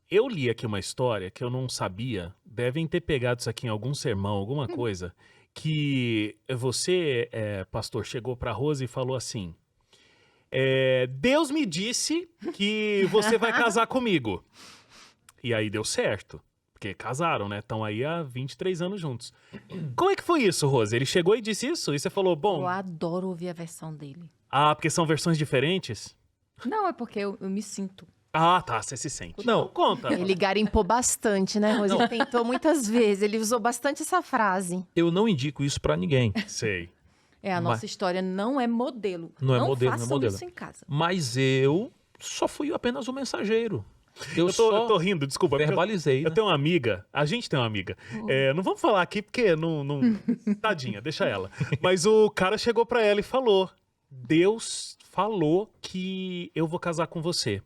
eu li aqui uma história que eu não sabia. Devem ter pegado isso aqui em algum sermão, alguma coisa. que você, pastor, chegou pra Rose e falou assim, Deus me disse que você vai casar comigo. E aí deu certo. Porque casaram, né? Estão aí há 23 anos juntos. Como é que foi isso, Rose? Ele chegou e disse isso? E você falou, bom... Eu adoro ouvir a versão dele. Ah, porque são versões diferentes? Não, é porque eu me sinto. Ah, tá, você se sente. Não. Então, conta. Ele garimpou bastante, né, Rose? Ele tentou muitas vezes, ele usou bastante essa frase. Eu não indico isso pra ninguém. Sei. A nossa história não é modelo. Não é modelo, não é façam modelo. isso em casa. Mas eu só fui apenas um mensageiro. Eu Eu tô rindo, desculpa. porque verbalizei. Eu né? tenho uma amiga, a gente tem uma amiga. Não vamos falar aqui porque não. Tadinha, deixa ela. Mas o cara chegou pra ela e falou: Deus falou que eu vou casar com você.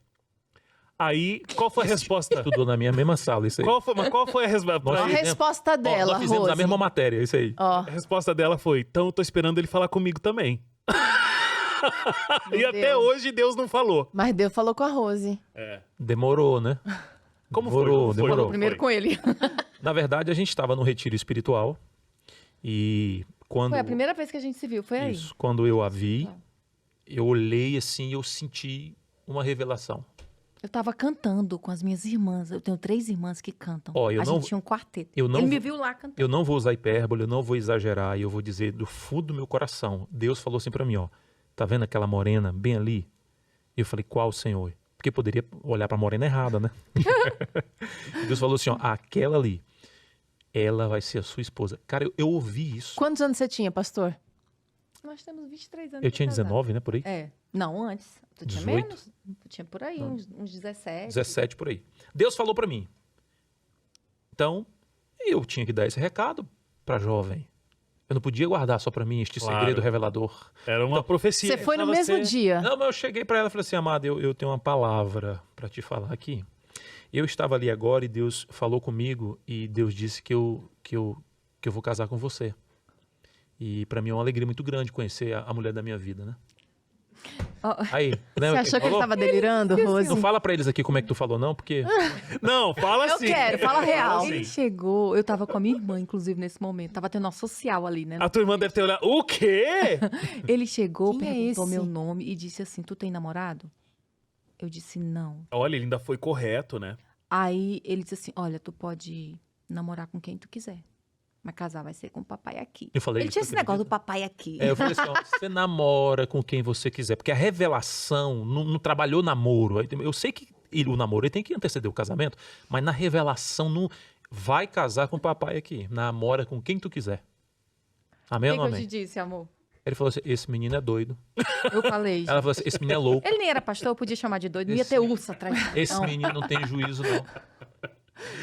Aí, qual foi a resposta? Estudou na minha mesma sala, isso aí. Qual foi a resposta? Nós A fizemos- resposta dela, Nós fizemos Rose. a mesma matéria, isso aí. Ó, A resposta dela foi: então eu tô esperando ele falar comigo também. E Meu até Deus. hoje Deus não falou. mas Deus falou com a Rose. Demorou, né? Como Demorou, foi? demorou. Primeiro com ele. Na verdade, a gente estava no retiro espiritual e quando... Foi a primeira vez que a gente se viu, foi aí. Isso, quando eu a vi, Tá. eu olhei assim e eu senti uma revelação. Eu tava cantando com as minhas irmãs. Eu tenho 3 irmãs que cantam. Ó, eu a não- gente tinha um quarteto. eu não Ele me vou- viu lá cantando. Eu não vou usar hipérbole, eu não vou exagerar, e eu vou dizer do fundo do meu coração. Deus falou assim pra mim, ó, tá vendo aquela morena bem ali? E eu falei, qual, Senhor? Porque poderia olhar pra morena errada, né? E Deus falou assim, ó, aquela ali, ela vai ser a sua esposa. Cara, eu ouvi isso. Quantos anos você tinha, pastor? Nós temos 23 anos Eu de tinha casado. 19, né, por aí? Não, antes. Tu tinha 18? menos? Tu tinha por aí, uns 17. 17 por aí. Deus falou pra mim. Então, eu tinha que dar esse recado pra jovem. Eu não podia guardar só pra mim este Claro. segredo revelador. Era uma profecia. Você foi no Pra mesmo dia. Não, mas eu cheguei pra ela e falei assim, amada, eu tenho uma palavra pra te falar aqui. Eu estava ali agora e Deus falou comigo e Deus disse que eu vou casar com você. E pra mim é uma alegria muito grande conhecer a mulher da minha vida, né? Ó, Aí, né? Você achou que ele falou? tava delirando, Rose? Não fala pra eles aqui como é que tu falou, não, porque... Não, fala Eu assim. quero, fala real. assim. Ele chegou, eu tava com a minha irmã, inclusive, nesse momento. Tava tendo uma social ali, né? A tua irmã deve ter olhado. O quê? Ele chegou, Quem é perguntou esse? meu nome e disse assim, tu tem namorado? Eu disse, não. Olha, ele ainda foi correto, né? Aí ele disse assim, olha, tu pode namorar com quem tu quiser. Mas casar vai ser com o papai aqui. Eu falei Ele isso, tinha esse acredita? negócio do papai aqui. Eu falei assim, ó, você namora com quem você quiser, porque a revelação não trabalhou namoro. Eu sei que o namoro ele tem que anteceder o casamento, mas na revelação não vai casar com o papai aqui. Namora com quem tu quiser. Amém O ou que não eu te amém? disse, amor? Ele falou assim, esse menino é doido. Eu falei. Ela falou assim, esse menino é louco. Ele nem era pastor, eu podia chamar de doido. Não ia ter urso atrás. Esse Não. menino não tem juízo, não.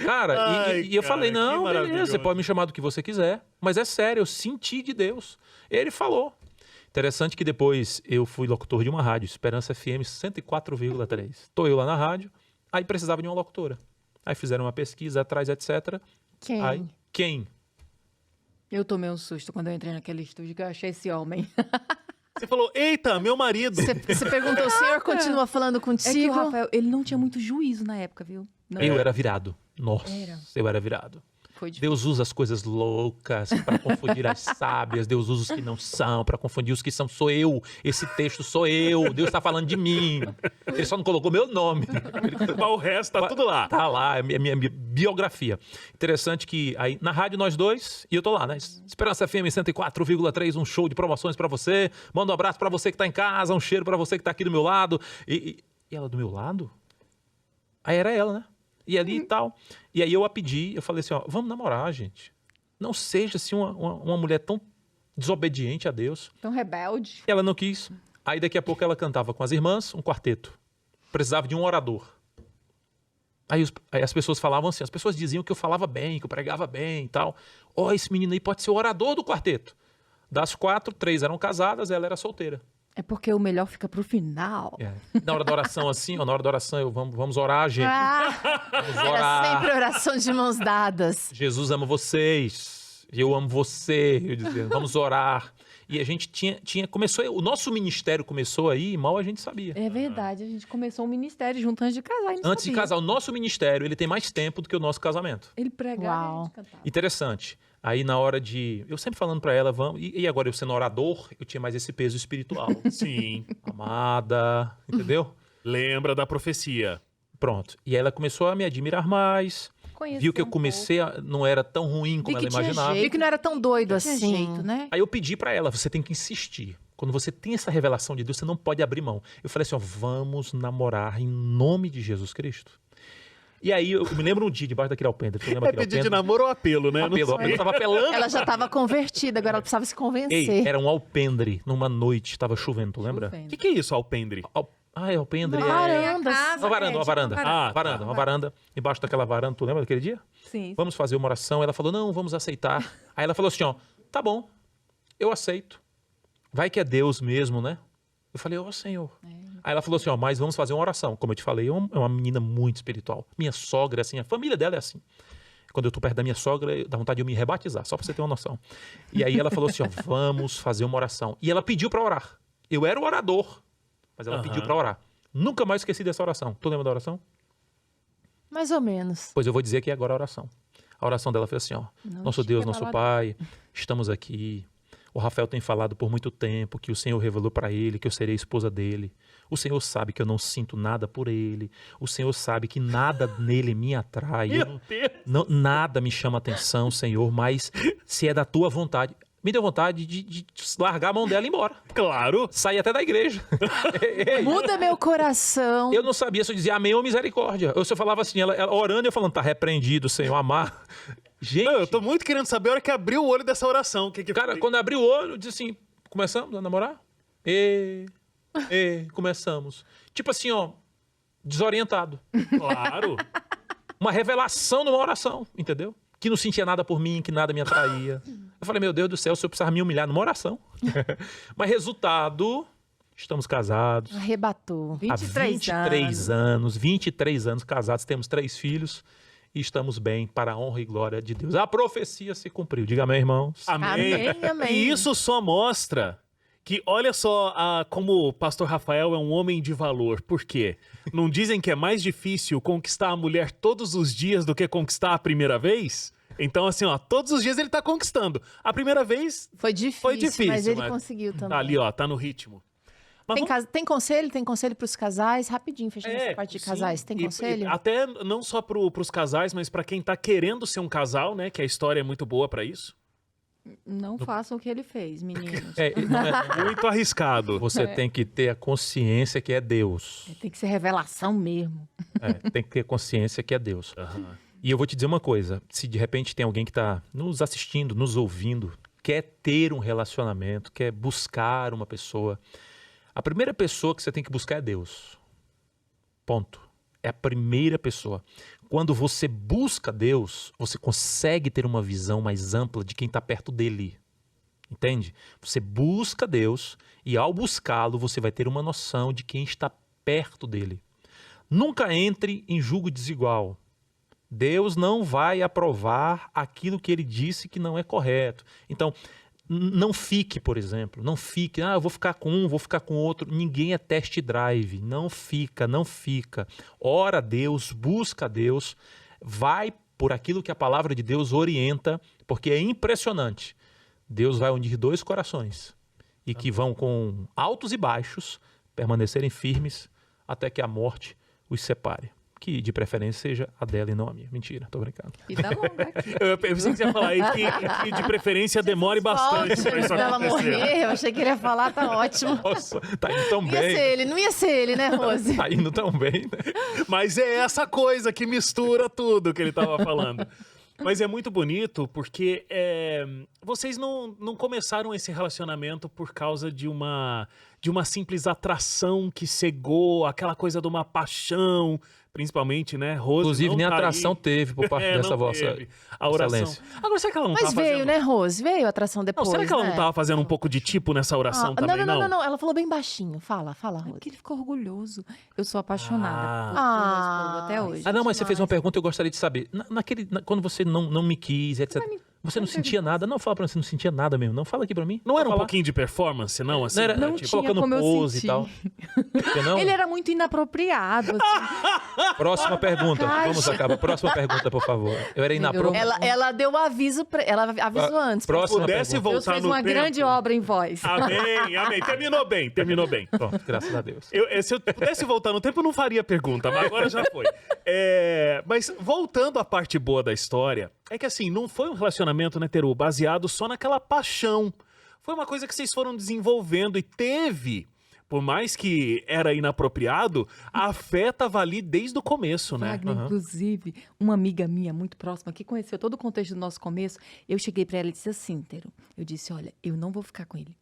Cara, Ai, e eu cara, falei, que não, beleza, maravilhoso. você pode me chamar do que você quiser. Mas é sério, eu senti de Deus. Ele falou. Interessante que depois eu fui locutor de uma rádio, Esperança FM 104,3. Tô eu lá na rádio, aí precisava de uma locutora. Aí fizeram uma pesquisa atrás, etc. Quem? Aí, quem? Eu tomei um susto quando eu entrei naquele estúdio, que eu achei esse homem. Você falou, eita, meu marido. Você perguntou, o senhor continua falando É que contigo? o Rafael, ele não tinha muito juízo na época, viu? Não, Eu era virado. Nossa, Era. eu era virado. foi difícil. Deus usa as coisas loucas para confundir as sábias. Deus usa os que não são para confundir os que são. Sou eu. Esse texto sou eu. Deus está falando de mim. Ele só não colocou meu nome. Mas o resto tá tudo lá. Tá lá, é minha biografia. Interessante que aí na rádio nós dois, e eu tô lá, né? Esperança FM 104,3, um show de promoções pra você. Manda um abraço pra você que tá em casa, um cheiro pra você que tá aqui do meu lado. E ela do meu lado? Aí era ela, né? E ali e tal. E aí eu a pedi, eu falei assim, ó, vamos namorar, gente. Não seja assim uma mulher tão desobediente a Deus. Tão rebelde. Ela não quis. Aí daqui a pouco ela cantava com as irmãs, um quarteto. Precisava de um orador. Aí as pessoas falavam assim, as pessoas diziam que eu falava bem, que eu pregava bem e tal. Ó, esse menino aí pode ser o orador do quarteto. Das 4, 3 eram casadas, ela era solteira. É porque o melhor fica pro final. É. Na hora da oração assim, ó, na hora da oração, vamos orar, gente. Vamos Era orar. sempre oração de mãos dadas. Jesus ama vocês. Eu amo você. Eu dizia, vamos orar. E a gente começou, o nosso ministério começou aí, mal a gente sabia. É verdade, a gente começou um ministério junto antes de casar. e não Antes de sabia. casar, o nosso ministério, ele tem mais tempo do que o nosso casamento. Ele pregava e a Uau. gente cantava. Interessante. Aí na hora de... Eu sempre falando pra ela, vamos... E agora eu sendo orador, eu tinha mais esse peso espiritual. Sim. Amada, entendeu? Lembra da profecia. Pronto. E aí ela começou a me admirar mais. Conhecer Viu que eu um comecei não era tão ruim como Vi ela que tinha imaginava. jeito. Vi que não era tão doido Tinha assim. jeito, né? Aí eu pedi pra ela, você tem que insistir. Quando você tem essa revelação de Deus, você não pode abrir mão. Eu falei assim, ó, vamos namorar em nome de Jesus Cristo. E aí eu me lembro um dia debaixo daquele alpendre. Tu lembra É aquele pedir de alpendre? namoro ou apelo, né? Não Apelo, sei. apelo. Eu tava apelando. Ela já estava convertida, agora ela precisava se convencer. Ei, era um alpendre numa noite, tava chovendo, tu lembra? O que é isso, alpendre? É alpendre. Uma varanda. Uma varanda, uma varanda. Ah, Varanda, uma varanda. Embaixo daquela varanda, tu lembra daquele dia? Sim. Vamos fazer uma oração. Ela falou, não, vamos aceitar. Aí ela falou assim, ó, tá bom, eu aceito. Vai que é Deus mesmo, né? Eu falei, ó Senhor. Aí ela falou assim, ó, mas vamos fazer uma oração. Como eu te falei, é uma menina muito espiritual. Minha sogra, assim, a família dela é assim. Quando eu tô perto da minha sogra, dá vontade de eu me rebatizar, só pra você ter uma noção. E aí ela falou assim, ó, vamos fazer uma oração. E ela pediu pra orar. Eu era o orador, mas ela pediu pra orar. Nunca mais esqueci dessa oração. Tu lembra da oração? Mais ou menos. Pois eu vou dizer aqui agora a oração. A oração dela foi assim, ó. Nosso Deus, nosso Pai, estamos aqui. O Rafael tem falado por muito tempo que o Senhor revelou para ele que eu serei esposa dele. O Senhor sabe que eu não sinto nada por ele. O Senhor sabe que nada nele me atrai. Meu Deus. Nada me chama atenção, Senhor, mas se é da tua vontade... Me deu vontade de largar a mão dela e ir embora. Claro. Sair até da igreja. Muda meu coração. Eu não sabia se eu dizia amém ou misericórdia. Eu só falava assim, ela orando e eu falando, tá repreendido, Senhor, amar. Gente... Não, eu tô muito querendo saber a hora que abriu o olho dessa oração. Cara, quando abri o olho, eu disse assim, começamos a namorar? Começamos. Tipo assim, ó, desorientado. Claro. Uma revelação numa oração, entendeu? Que não sentia nada por mim, que nada me atraía. Eu falei, meu Deus do céu, se eu precisar me humilhar numa oração. Mas resultado, estamos casados. Arrebatou. Há 23 anos, 23 anos casados, temos 3 filhos e estamos bem para a honra e glória de Deus. A profecia se cumpriu. Diga amém, irmãos. Amém. Amém, amém. E isso só mostra que, olha só, como o pastor Rafael é um homem de valor. Por quê? Não dizem que é mais difícil conquistar a mulher todos os dias do que conquistar a primeira vez? Então, assim, ó, todos os dias ele tá conquistando. A primeira vez Foi difícil, mas ele conseguiu também. tá ali, ó, tá no ritmo. Mas Tem conselho? Tem conselho pros casais? Rapidinho, fechando essa parte de sim. casais. Tem conselho? Até não só pros casais, mas pra quem tá querendo ser um casal, né? Que a história é muito boa pra isso. Não façam o que ele fez, meninos. Não é- Muito arriscado. você tem que ter a consciência que é Deus. Tem que ser revelação mesmo. Tem que ter consciência que é Deus. Aham. E eu vou te dizer uma coisa, se de repente tem alguém que está nos assistindo, nos ouvindo, quer ter um relacionamento, quer buscar uma pessoa, a primeira pessoa que você tem que buscar é Deus. Ponto. É a primeira pessoa. Quando você busca Deus, você consegue ter uma visão mais ampla de quem está perto dele. Entende? Você busca Deus e ao buscá-lo você vai ter uma noção de quem está perto dele. Nunca entre em julgo desigual. Deus não vai aprovar aquilo que ele disse que não é correto. Então, não fique, por exemplo, não fique, eu vou ficar com um, vou ficar com outro. Ninguém é test drive, não fica. Ora a Deus, busca a Deus, vai por aquilo que a palavra de Deus orienta, porque é impressionante. Deus vai unir 2 corações e que vão com altos e baixos permanecerem firmes até que a morte os separe. Que de preferência seja a dela e não a minha. Mentira, tô brincando. Vida longa aqui. Eu pensei que você ia falar aí que de preferência demore bastante pra isso Ela acontecer. morrer, eu achei que ele ia falar, tá ótimo. Nossa, tá indo tão Não ia ser bem. ele, não ia ser ele, né, Rose? Tá indo tão bem, né? Mas é essa coisa que mistura tudo que ele tava falando. Mas é muito bonito porque vocês não começaram esse relacionamento por causa de uma simples atração que cegou, aquela coisa de uma paixão, principalmente, né? Rose Inclusive, não nem tá atração aí. teve por parte dessa não vossa teve a oração. excelência. Agora, será que ela não Mas tava veio, fazendo... né, Rose? Veio a atração depois, Não, será que ela não né? tava fazendo um pouco de tipo nessa oração também, não. Ela falou bem baixinho. Fala, Rose. Porque ele ficou orgulhoso. Eu sou apaixonada Ah. por meu esposo até hoje. Ah, não, mas você fez uma pergunta, eu gostaria de saber. Quando você não me quis, etc. Você não sentia nada? Não, fala pra mim, você não sentia nada mesmo. Não, fala aqui pra mim. Não era um Fala. pouquinho de performance, não? Assim, Não era, Não tipo, tinha colocando como eu pose e sentir. tal. Porque não? Ele era muito inapropriado, assim. Próxima pergunta. Caixa. Vamos acabar. Próxima pergunta, por favor. Eu era inapropriado. Ela deu o aviso, ela avisou antes. Próxima Pudesse pergunta. Deus voltar fez no uma tempo. grande obra em voz. Amém, amém. Terminou bem, terminou bem. Pronto, graças a Deus. Se eu pudesse voltar no tempo, eu não faria pergunta, mas agora já foi. Mas voltando à parte boa da história, é que assim, não foi um relacionamento, né, Teru, baseado só naquela paixão. Foi uma coisa que vocês foram desenvolvendo e teve, por mais que era inapropriado, a fé tava ali desde o começo, né? Wagner, inclusive, uma amiga minha muito próxima, que conheceu todo o contexto do nosso começo, eu cheguei pra ela e disse assim, Teru, eu disse, olha, eu não vou ficar com ele.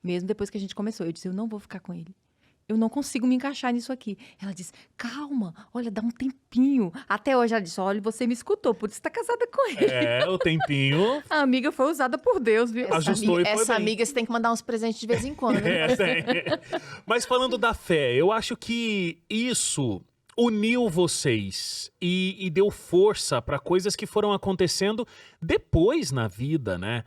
Mesmo depois que a gente começou, eu disse, eu não vou ficar com ele. Eu não consigo me encaixar nisso aqui. Ela disse, calma, olha, dá um tempinho. Até hoje ela disse, olha, você me escutou, por isso tá casada com ele. O tempinho A amiga foi usada por Deus, viu? ajustou e foi Essa bem. amiga você tem que mandar uns presentes de vez em quando. Né? Tem. Mas falando da fé, eu acho que isso uniu vocês e deu força para coisas que foram acontecendo depois na vida, né?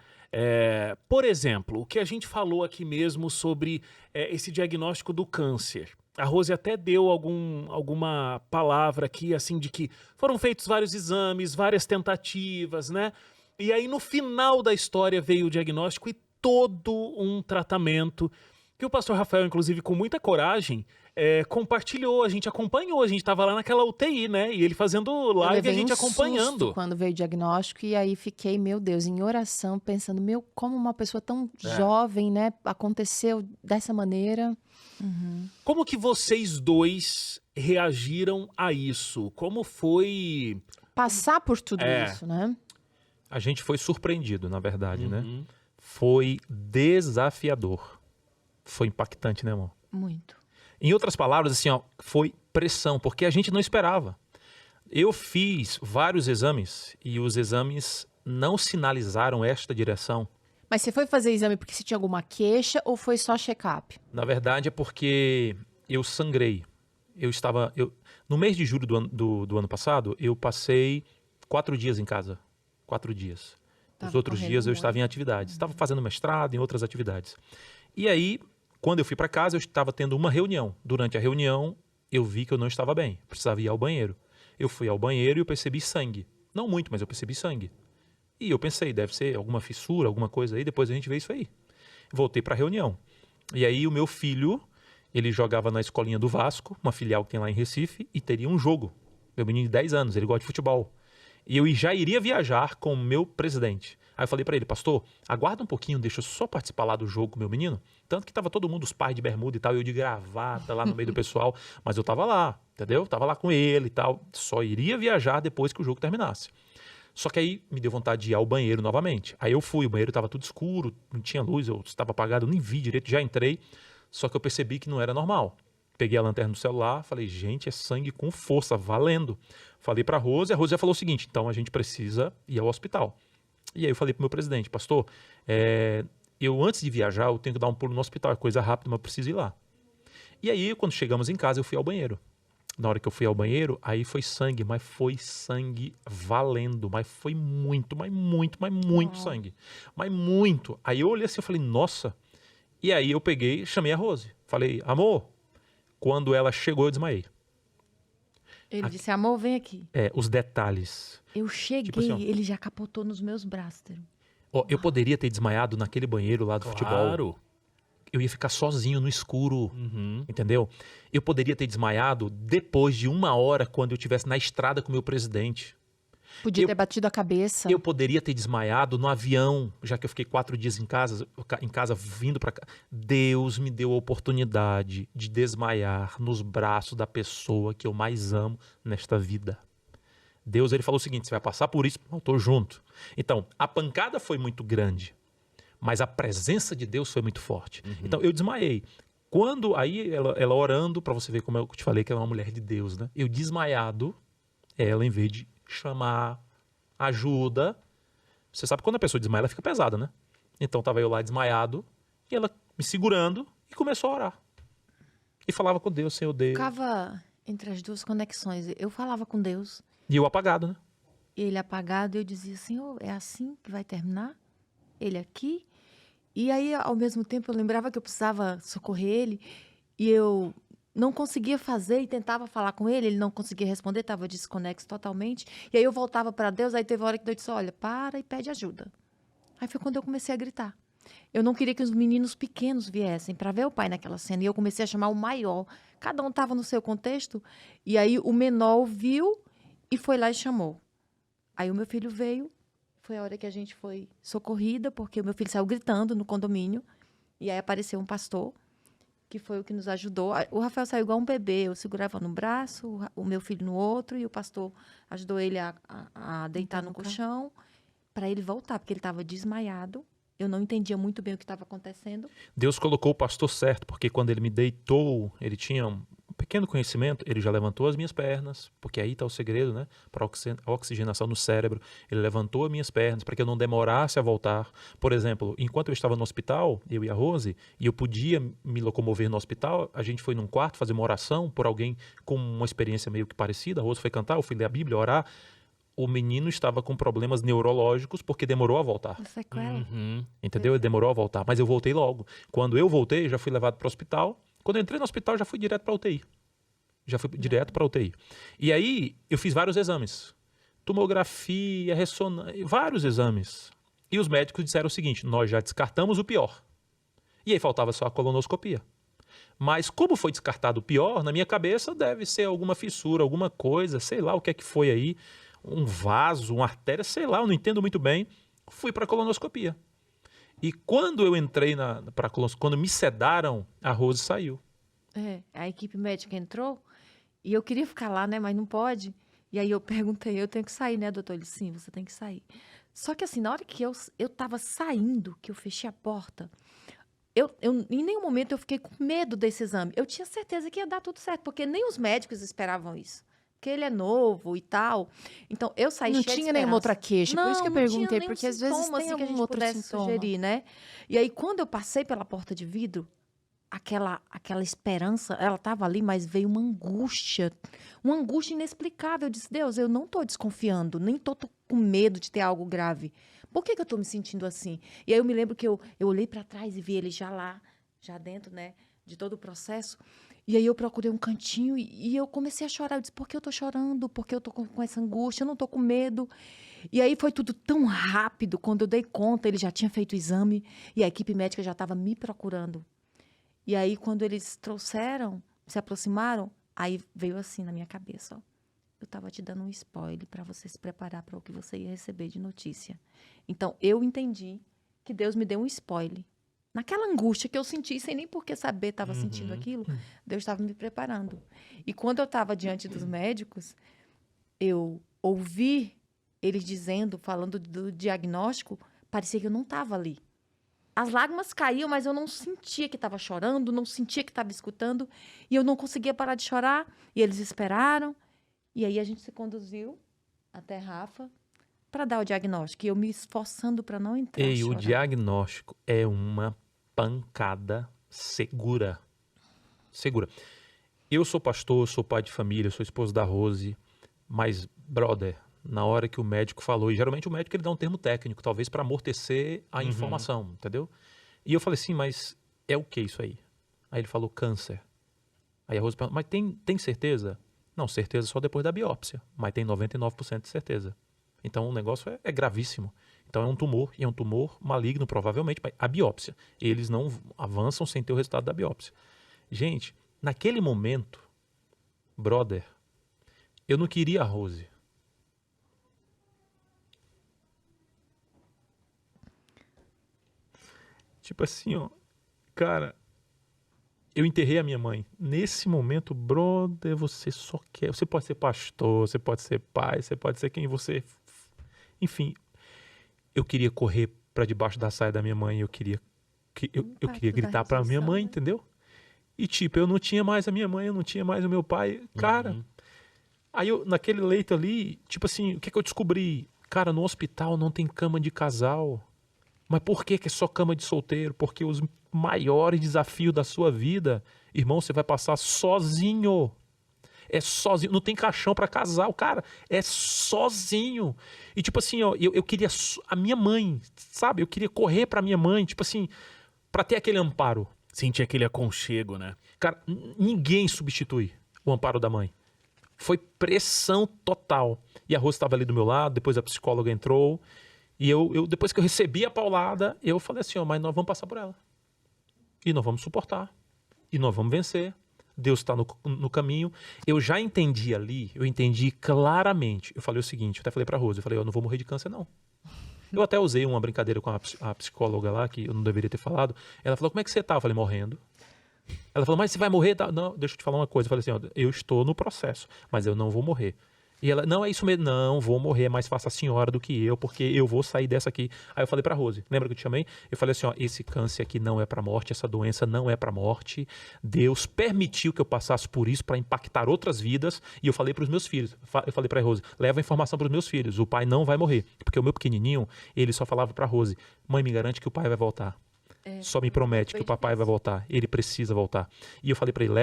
Por exemplo, o que a gente falou aqui mesmo sobre esse diagnóstico do câncer. A Rose até deu alguma palavra aqui, assim, de que foram feitos vários exames, várias tentativas, né? E aí, no final da história, veio o diagnóstico e todo um tratamento que o pastor Rafael, inclusive, com muita coragem, compartilhou, a gente acompanhou, a gente estava lá naquela UTI, né? E ele fazendo Eu live e a levei gente um acompanhando. susto quando veio o diagnóstico e aí fiquei, meu Deus, em oração, pensando, como uma pessoa tão jovem, né, aconteceu dessa maneira. Como que vocês dois reagiram a isso? Como foi... Passar por tudo isso, né? A gente foi surpreendido, na verdade, né? Uhum. Foi desafiador. Foi impactante, né, irmão? Muito. Em outras palavras, assim, ó, foi pressão, porque a gente não esperava. Eu fiz vários exames e os exames não sinalizaram esta direção. Mas você foi fazer exame porque você tinha alguma queixa ou foi só check-up? Na verdade, é porque eu sangrei. No mês de julho do ano passado, eu passei 4 dias em casa. 4 dias. Os Tava outros correndo dias eu muito. estava em atividades. Estava fazendo mestrado, em outras atividades. E aí, quando eu fui para casa, eu estava tendo uma reunião. Durante a reunião, eu vi que eu não estava bem. Precisava ir ao banheiro. Eu fui ao banheiro e eu percebi sangue. Não muito, mas eu percebi sangue. E eu pensei, deve ser alguma fissura, alguma coisa aí, depois a gente vê isso aí. Voltei para a reunião. E aí o meu filho, ele jogava na escolinha do Vasco, uma filial que tem lá em Recife, e teria um jogo. Meu menino de 10 anos, ele gosta de futebol. E eu já iria viajar com o meu presidente. Aí eu falei para ele, pastor, aguarda um pouquinho, deixa eu só participar lá do jogo com meu menino. Tanto que tava todo mundo, os pais de bermuda e tal, eu de gravata lá no meio do pessoal, mas eu tava lá, entendeu? Tava lá com ele e tal. Só iria viajar depois que o jogo terminasse. Só que aí me deu vontade de ir ao banheiro novamente. Aí eu fui, o banheiro estava tudo escuro, não tinha luz, eu estava apagado, eu nem vi direito, já entrei. Só que eu percebi que não era normal. Peguei a lanterna do celular, falei, gente, é sangue com força, valendo. Falei para a Rose já falou o seguinte, então a gente precisa ir ao hospital. E aí eu falei pro meu presidente, pastor, eu antes de viajar, eu tenho que dar um pulo no hospital, é coisa rápida, mas eu preciso ir lá. E aí, quando chegamos em casa, eu fui ao banheiro. Na hora que eu fui ao banheiro, aí foi sangue, mas foi sangue valendo, mas foi muito, mas muito, mas muito sangue. Mas muito. Aí eu olhei assim, eu falei, nossa. E aí eu peguei, chamei a Rose. Falei, amor, quando ela chegou, eu desmaiei. Ele disse, amor, vem aqui. Os detalhes. Eu cheguei, Tipo assim, ó. ele já capotou nos meus braços. Teru. Ó, eu poderia ter desmaiado naquele banheiro lá do futebol. Claro. Eu ia ficar sozinho no escuro, Uhum. entendeu? Eu poderia ter desmaiado depois de 1 hora, quando eu estivesse na estrada com o meu presidente. Podia Eu- ter batido a cabeça. Eu poderia ter desmaiado no avião, já que eu fiquei 4 dias em casa vindo para cá. Deus me deu a oportunidade de desmaiar nos braços da pessoa que eu mais amo nesta vida. Deus, ele falou o seguinte, você vai passar por isso, eu tô junto. Então, a pancada foi muito grande, mas a presença de Deus foi muito forte. Então, eu desmaiei. Quando, aí, ela orando, para você ver como eu te falei que ela é uma mulher de Deus, né? Eu desmaiado, ela, em vez de chamar ajuda, você sabe quando a pessoa desmaia, ela fica pesada, né? Então, tava eu lá desmaiado, e ela me segurando, e começou a orar. E falava com Deus, Senhor Deus. Ficava entre as duas conexões. Eu falava com Deus, E eu apagado, né? ele apagado, eu dizia, Senhor, é assim que vai terminar? Ele aqui? E aí, ao mesmo tempo, eu lembrava que eu precisava socorrer ele. e eu não conseguia fazer e tentava falar com ele não conseguia responder, estava desconexo totalmente. E aí eu voltava para Deus, aí teve uma hora que Deus disse, olha, para e pede ajuda. Aí foi quando eu comecei a gritar. Eu não queria que os meninos pequenos viessem para ver o pai naquela cena. E eu comecei a chamar o maior. Cada um estava no seu contexto. E aí o menor viu e foi lá e chamou. Aí o meu filho veio. Foi a hora que a gente foi socorrida, porque o meu filho saiu gritando no condomínio. E aí apareceu um pastor, que foi o que nos ajudou. O Rafael saiu igual um bebê. Eu segurava no braço, o meu filho no outro. E o pastor ajudou ele a deitar no colchão para ele voltar, porque ele estava desmaiado. Eu não entendia muito bem o que estava acontecendo. Deus colocou o pastor certo, porque quando ele me deitou, ele tinha um pequeno conhecimento, ele já levantou as minhas pernas, porque aí está o segredo, né? Para a oxigenação no cérebro. Ele levantou as minhas pernas para que eu não demorasse a voltar. Por exemplo, enquanto eu estava no hospital, eu e a Rose, e eu podia me locomover no hospital, a gente foi num quarto fazer uma oração por alguém com uma experiência meio que parecida. A Rose foi cantar, eu fui ler a Bíblia, orar. O menino estava com problemas neurológicos porque demorou a voltar. Sequela. Entendeu? Ele demorou a voltar, mas eu voltei logo. Quando eu voltei, já fui levado para o hospital. Quando eu entrei no hospital, já fui direto para a UTI. Já fui direto para a UTI. E aí, eu fiz vários exames. Tomografia, ressonância, vários exames. E os médicos disseram o seguinte, nós já descartamos o pior. E aí faltava só a colonoscopia. Mas como foi descartado o pior, na minha cabeça deve ser alguma fissura, alguma coisa, sei lá o que é que foi aí. Um vaso, uma artéria, sei lá, eu não entendo muito bem. Fui para a colonoscopia. E quando eu entrei para a colonoscopia, quando me sedaram, a Rose saiu. A equipe médica entrou e eu queria ficar lá, né, mas não pode. E aí eu perguntei, eu tenho que sair, né, doutor? Ele, sim, você tem que sair. Só que assim, na hora que eu tava saindo, que eu fechei a porta, eu em nenhum momento eu fiquei com medo desse exame. Eu tinha certeza que ia dar tudo certo, porque nem os médicos esperavam isso. Porque ele é novo e tal. Então, eu saí Não cheia de tinha nenhuma outra esperança. queixa, por isso que eu Não perguntei, tinha nenhum porque às vezes sintoma, tem assim, que a algum gente outro pudesse sintoma. sugerir, né? E aí, quando eu passei pela porta de vidro, aquela esperança, ela estava ali, mas veio uma angústia inexplicável. Eu disse, Deus, eu não estou desconfiando, nem estou com medo de ter algo grave. Por que eu estou me sentindo assim? E aí eu me lembro que eu olhei para trás e vi ele já lá, já dentro, né, de todo o processo. E aí eu procurei um cantinho e eu comecei a chorar. Eu disse, por que eu estou chorando? Por que eu estou com essa angústia? Eu não estou com medo. E aí foi tudo tão rápido. Quando eu dei conta, ele já tinha feito o exame e a equipe médica já estava me procurando. E aí, quando eles trouxeram, se aproximaram, aí veio assim na minha cabeça, ó. Eu estava te dando um spoiler para você se preparar para o que você ia receber de notícia. Então, eu entendi que Deus me deu um spoiler. Naquela angústia que eu senti, sem nem por que saber estava sentindo aquilo, Deus estava me preparando. E quando eu estava diante dos médicos, eu ouvi eles dizendo, falando do diagnóstico, parecia que eu não estava ali. As lágrimas caíam, mas eu não sentia que estava chorando, não sentia que estava escutando, e eu não conseguia parar de chorar, e eles esperaram, e aí a gente se conduziu até Rafa para dar o diagnóstico, e eu me esforçando para não entrar E o chorar. diagnóstico é uma pancada segura. Segura. Eu sou pastor, sou pai de família, sou esposo da Rose, mas, brother, na hora que o médico falou, e geralmente o médico ele dá um termo técnico, talvez para amortecer a informação, entendeu? E eu falei assim, mas é o que isso aí? Aí ele falou câncer. Aí a Rose perguntou, mas tem certeza? Não, certeza só depois da biópsia, mas tem 99% de certeza. Então o negócio é gravíssimo. Então é um tumor, e é um tumor maligno provavelmente, mas a biópsia. Eles não avançam sem ter o resultado da biópsia. Gente, naquele momento, brother, eu não queria a Rose. Tipo assim, ó, cara, eu enterrei a minha mãe. Nesse momento, brother, você só quer. Você pode ser pastor, você pode ser pai, você pode ser quem você. Enfim, eu queria correr para debaixo da saia da minha mãe, eu queria gritar para minha mãe, entendeu? E tipo, eu não tinha mais a minha mãe, eu não tinha mais o meu pai. Cara, aí eu, naquele leito ali, tipo assim, o que eu descobri? Cara, no hospital não tem cama de casal. Mas por que é só cama de solteiro? Porque os maiores desafios da sua vida, irmão, você vai passar sozinho. É sozinho. Não tem caixão para casal, cara. É sozinho. E tipo assim, ó, eu queria a minha mãe, sabe? Eu queria correr para minha mãe, tipo assim, para ter aquele amparo. Sentir aquele aconchego, né? Cara, ninguém substitui o amparo da mãe. Foi pressão total. E a Rose estava ali do meu lado, depois a psicóloga entrou. E eu depois que eu recebi a paulada, eu falei assim, ó, mas nós vamos passar por ela. E nós vamos suportar. E nós vamos vencer. Deus está no caminho. Eu já entendi ali, eu entendi claramente. Eu falei o seguinte, eu até falei pra Rose, eu falei, eu não vou morrer de câncer, não. Eu até usei uma brincadeira com a psicóloga lá, que eu não deveria ter falado. Ela falou, como é que você tá? Eu falei, morrendo. Ela falou, mas você vai morrer? Não, deixa eu te falar uma coisa. Eu falei assim, ó, eu estou no processo, mas eu não vou morrer. E ela, não, é isso mesmo. Não, vou morrer, é mais fácil a senhora do que eu, porque eu vou sair dessa aqui. Aí eu falei pra Rose, lembra que eu te chamei? Eu falei assim, ó, esse câncer aqui não é pra morte, essa doença não é pra morte. Deus permitiu que eu passasse por isso pra impactar outras vidas. E eu falei pros meus filhos, eu falei pra Rose, leva a informação pros meus filhos, o pai não vai morrer. Porque o meu pequenininho, ele só falava pra Rose, mãe, me garante que o pai vai voltar. Só me promete que o papai vai voltar. Ele precisa voltar. E eu falei para ele,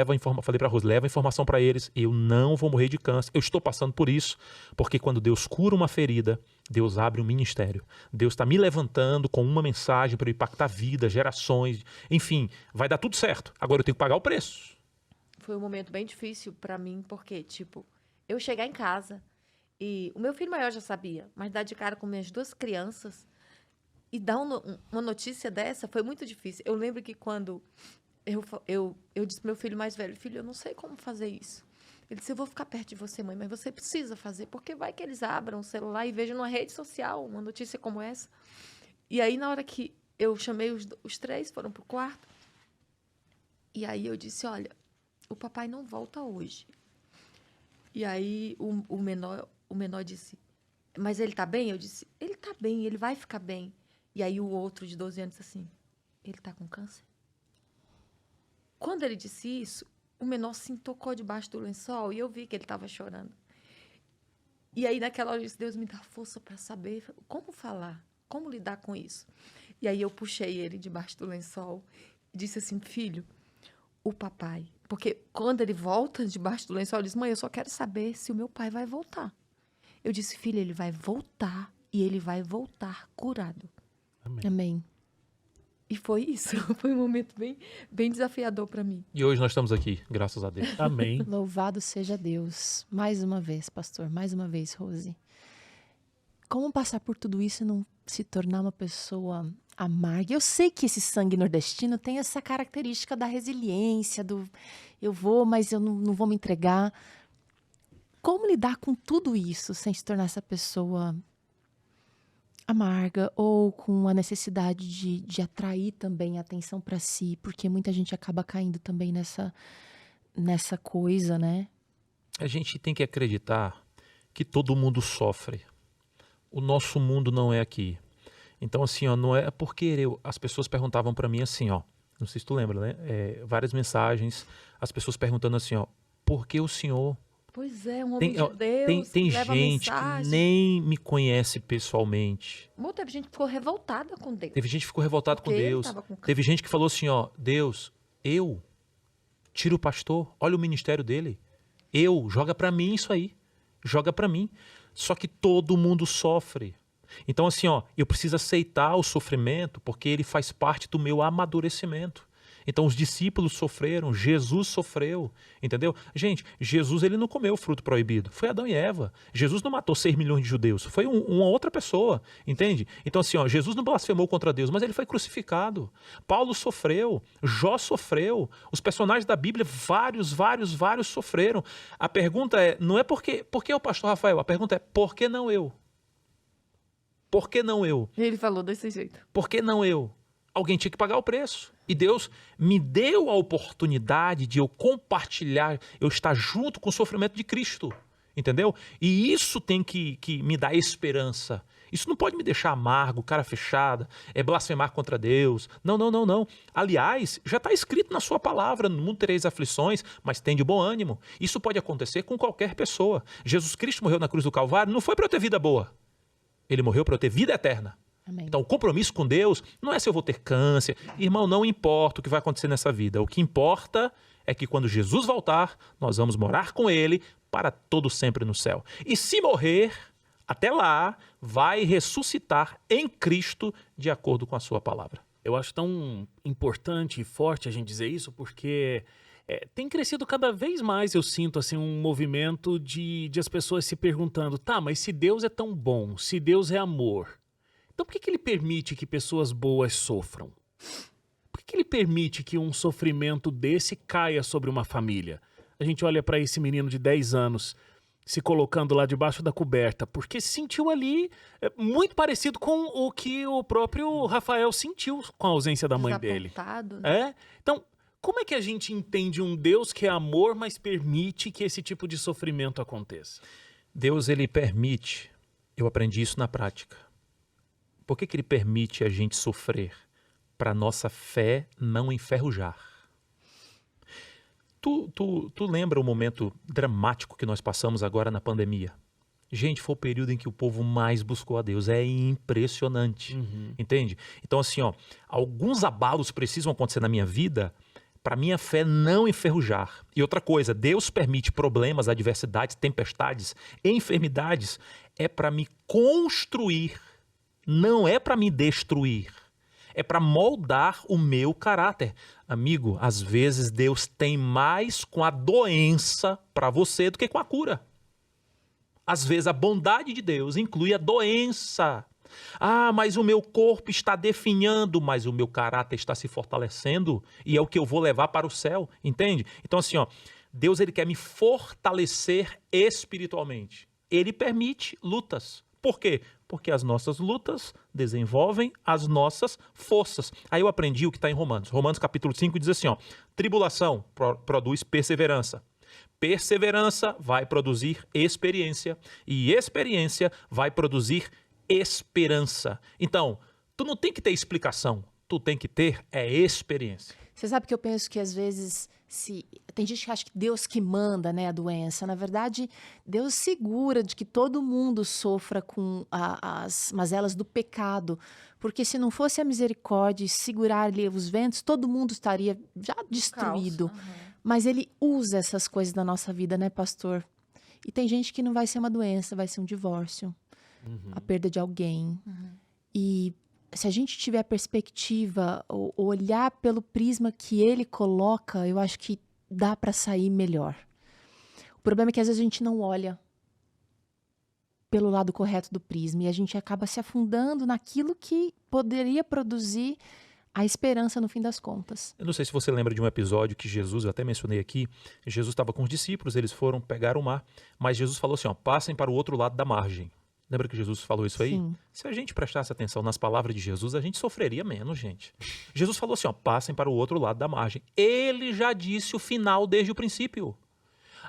falei para Rose, leva a informação para eles. Eu não vou morrer de câncer. Eu estou passando por isso, porque quando Deus cura uma ferida, Deus abre um ministério. Deus está me levantando com uma mensagem para impactar vidas, gerações, enfim, vai dar tudo certo. Agora eu tenho que pagar o preço. Foi um momento bem difícil para mim, porque, tipo, eu chegar em casa e o meu filho maior já sabia, mas dar de cara com minhas 2 crianças e dar uma notícia dessa foi muito difícil. Eu lembro que quando eu disse pro meu filho mais velho, filho, eu não sei como fazer isso. Ele disse, eu vou ficar perto de você, mãe, mas você precisa fazer, porque vai que eles abram o celular e vejam numa rede social uma notícia como essa. E aí, na hora que eu chamei os 3, foram pro quarto, e aí eu disse, olha, o papai não volta hoje. E aí o menor disse, mas ele tá bem? Eu disse, ele tá bem, ele vai ficar bem. E aí o outro de 12 anos disse assim, ele tá com câncer? Quando ele disse isso, o menor se tocou debaixo do lençol e eu vi que ele estava chorando. E aí naquela hora eu disse, Deus me dá força para saber como falar, como lidar com isso. E aí eu puxei ele debaixo do lençol e disse assim, filho, o papai... Porque quando ele volta debaixo do lençol, ele disse, mãe, eu só quero saber se o meu pai vai voltar. Eu disse, filho, ele vai voltar e ele vai voltar curado. Amém. E foi isso. Foi um momento bem, bem desafiador para mim. E hoje nós estamos aqui, graças a Deus. Amém. Louvado seja Deus. Mais uma vez, pastor. Mais uma vez, Rose. Como passar por tudo isso e não se tornar uma pessoa amarga? Eu sei que esse sangue nordestino tem essa característica da resiliência, do eu vou, mas eu não vou me entregar. Como lidar com tudo isso sem se tornar essa pessoa amarga ou com a necessidade de atrair também a atenção para si? Porque muita gente acaba caindo também nessa coisa, né? A gente tem que acreditar que todo mundo sofre. O nosso mundo não é aqui. Então, assim, ó, não é porque as pessoas perguntavam para mim assim, ó, não sei se tu lembra, né? Várias mensagens, as pessoas perguntando assim, ó, por que o senhor... Pois é, um homem de Deus tem leva gente mensagem. que nem me conhece pessoalmente. Teve gente que ficou revoltada com Deus. Teve gente que ficou revoltada com Porque ele Deus. tava com Teve gente que falou assim, ó, Deus, eu tiro o pastor, olha o ministério dele. Joga pra mim isso aí. Joga pra mim. Só que todo mundo sofre. Então assim, ó, eu preciso aceitar o sofrimento porque ele faz parte do meu amadurecimento. Então os discípulos sofreram, Jesus sofreu, entendeu? Gente, Jesus ele não comeu o fruto proibido, foi Adão e Eva. Jesus não matou 6 milhões de judeus, foi uma outra pessoa, entende? Então assim, ó, Jesus não blasfemou contra Deus, mas ele foi crucificado. Paulo sofreu, Jó sofreu, os personagens da Bíblia, vários sofreram. A pergunta não é por que o pastor Rafael? A pergunta é, por que não eu? Por que não eu? Ele falou desse jeito. Por que não eu? Alguém tinha que pagar o preço. E Deus me deu a oportunidade de eu compartilhar, eu estar junto com o sofrimento de Cristo. Entendeu? E isso tem que me dar esperança. Isso não pode me deixar amargo, cara fechada, blasfemar contra Deus. Não. Aliás, já está escrito na sua palavra, no mundo tereis aflições, mas tende bom ânimo. Isso pode acontecer com qualquer pessoa. Jesus Cristo morreu na cruz do Calvário, não foi para eu ter vida boa. Ele morreu para eu ter vida eterna. Amém. Então, o compromisso com Deus não é se eu vou ter câncer. Irmão, não importa o que vai acontecer nessa vida. O que importa é que quando Jesus voltar, nós vamos morar com Ele para todo sempre no céu. E se morrer, até lá, vai ressuscitar em Cristo de acordo com a sua palavra. Eu acho tão importante e forte a gente dizer isso, porque tem crescido cada vez mais, eu sinto, assim, um movimento de as pessoas se perguntando, tá, mas se Deus é tão bom, se Deus é amor, então por que ele permite que pessoas boas sofram? Por que ele permite que um sofrimento desse caia sobre uma família? A gente olha para esse menino de 10 anos se colocando lá debaixo da coberta, porque se sentiu ali muito parecido com o que o próprio Rafael sentiu com a ausência da mãe dele. Desapontado, né? Então, como é que a gente entende um Deus que é amor, mas permite que esse tipo de sofrimento aconteça? Deus, ele permite, eu aprendi isso na prática. Por que ele permite a gente sofrer? Para nossa fé não enferrujar. Tu lembra o momento dramático que nós passamos agora na pandemia? Gente, foi o período em que o povo mais buscou a Deus. É impressionante, entende? Então, assim, ó, alguns abalos precisam acontecer na minha vida para minha fé não enferrujar. E outra coisa, Deus permite problemas, adversidades, tempestades, enfermidades, é para me construir, não é para me destruir. É para moldar o meu caráter. Amigo, às vezes Deus tem mais com a doença para você do que com a cura. Às vezes a bondade de Deus inclui a doença. Ah, mas o meu corpo está definhando, mas o meu caráter está se fortalecendo e é o que eu vou levar para o céu, entende? Então assim, ó, Deus ele quer me fortalecer espiritualmente. Ele permite lutas. Por quê? Porque as nossas lutas desenvolvem as nossas forças. Aí eu aprendi o que está em Romanos. Romanos capítulo 5 diz assim, ó, tribulação produz perseverança. Perseverança vai produzir experiência. E experiência vai produzir esperança. Então, tu não tem que ter explicação. Tu tem que ter experiência. Você sabe que eu penso que às vezes tem gente que acha que Deus que manda, né, a doença. Na verdade, Deus segura de que todo mundo sofra com as mazelas do pecado. Porque se não fosse a misericórdia e segurar ali os ventos, todo mundo estaria já destruído. Mas ele usa essas coisas na nossa vida, né, pastor? E tem gente que não vai ser uma doença, vai ser um divórcio, a perda de alguém. E se a gente tiver a perspectiva, ou olhar pelo prisma que ele coloca, eu acho que dá para sair melhor. O problema é que às vezes a gente não olha pelo lado correto do prisma e a gente acaba se afundando naquilo que poderia produzir a esperança no fim das contas. Eu não sei se você lembra de um episódio que Jesus, eu até mencionei aqui, Jesus estava com os discípulos, eles foram pegar o mar, mas Jesus falou assim, ó, passem para o outro lado da margem. Lembra que Jesus falou isso aí? Sim. Se a gente prestasse atenção nas palavras de Jesus, a gente sofreria menos, gente. Jesus falou assim, ó, passem para o outro lado da margem. Ele já disse o final desde o princípio.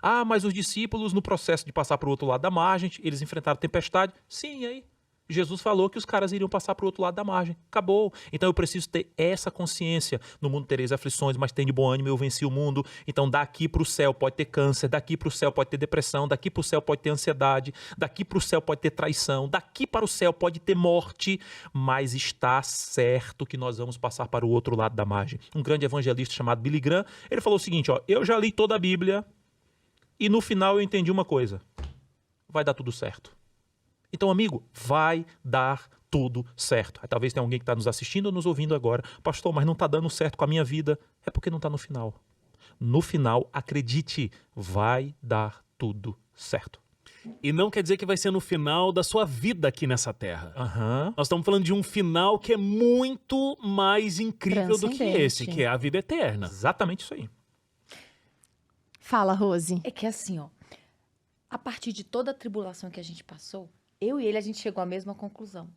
Ah, mas os discípulos, no processo de passar para o outro lado da margem, eles enfrentaram tempestade. Sim, e aí? Jesus falou que os caras iriam passar para o outro lado da margem. Acabou. Então eu preciso ter essa consciência. No mundo tereis aflições, mas tem de bom ânimo, eu venci o mundo. Então daqui para o céu pode ter câncer, daqui para o céu pode ter depressão, daqui para o céu pode ter ansiedade, daqui para o céu pode ter traição, daqui para o céu pode ter morte, mas está certo que nós vamos passar para o outro lado da margem. Um grande evangelista chamado Billy Graham, ele falou o seguinte, ó, eu já li toda a Bíblia e no final eu entendi uma coisa. Vai dar tudo certo. Então, amigo, vai dar tudo certo. Aí, talvez tenha alguém que está nos assistindo ou nos ouvindo agora. Pastor, mas não está dando certo com a minha vida. É porque não está no final. No final, acredite, vai dar tudo certo. E não quer dizer que vai ser no final da sua vida aqui nessa terra. Nós estamos falando de um final que é muito mais incrível do que esse, que é a vida eterna. Exatamente isso aí. Fala, Rose. É que assim, ó, a partir de toda a tribulação que a gente passou, eu e ele, a gente chegou à mesma conclusão.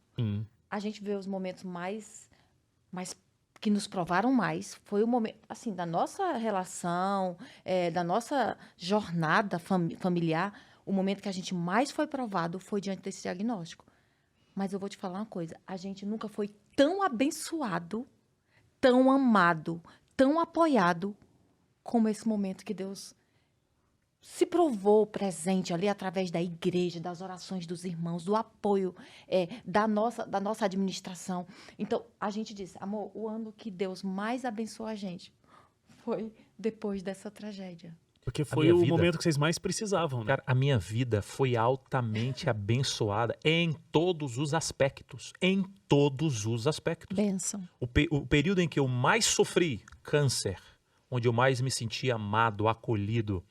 A gente vê os momentos mais que nos provaram mais. Foi o momento, assim, da nossa relação, da nossa jornada familiar, o momento que a gente mais foi provado foi diante desse diagnóstico. Mas eu vou te falar uma coisa, a gente nunca foi tão abençoado, tão amado, tão apoiado, como esse momento que Deus se provou presente ali através da igreja, das orações dos irmãos, do apoio da nossa administração. Então, a gente disse, amor, o ano que Deus mais abençoou a gente foi depois dessa tragédia. Porque foi o momento que vocês mais precisavam, né? Cara, a minha vida foi altamente abençoada em todos os aspectos. Em todos os aspectos. Bênção. O período em que eu mais sofri câncer, onde eu mais me senti amado, acolhido,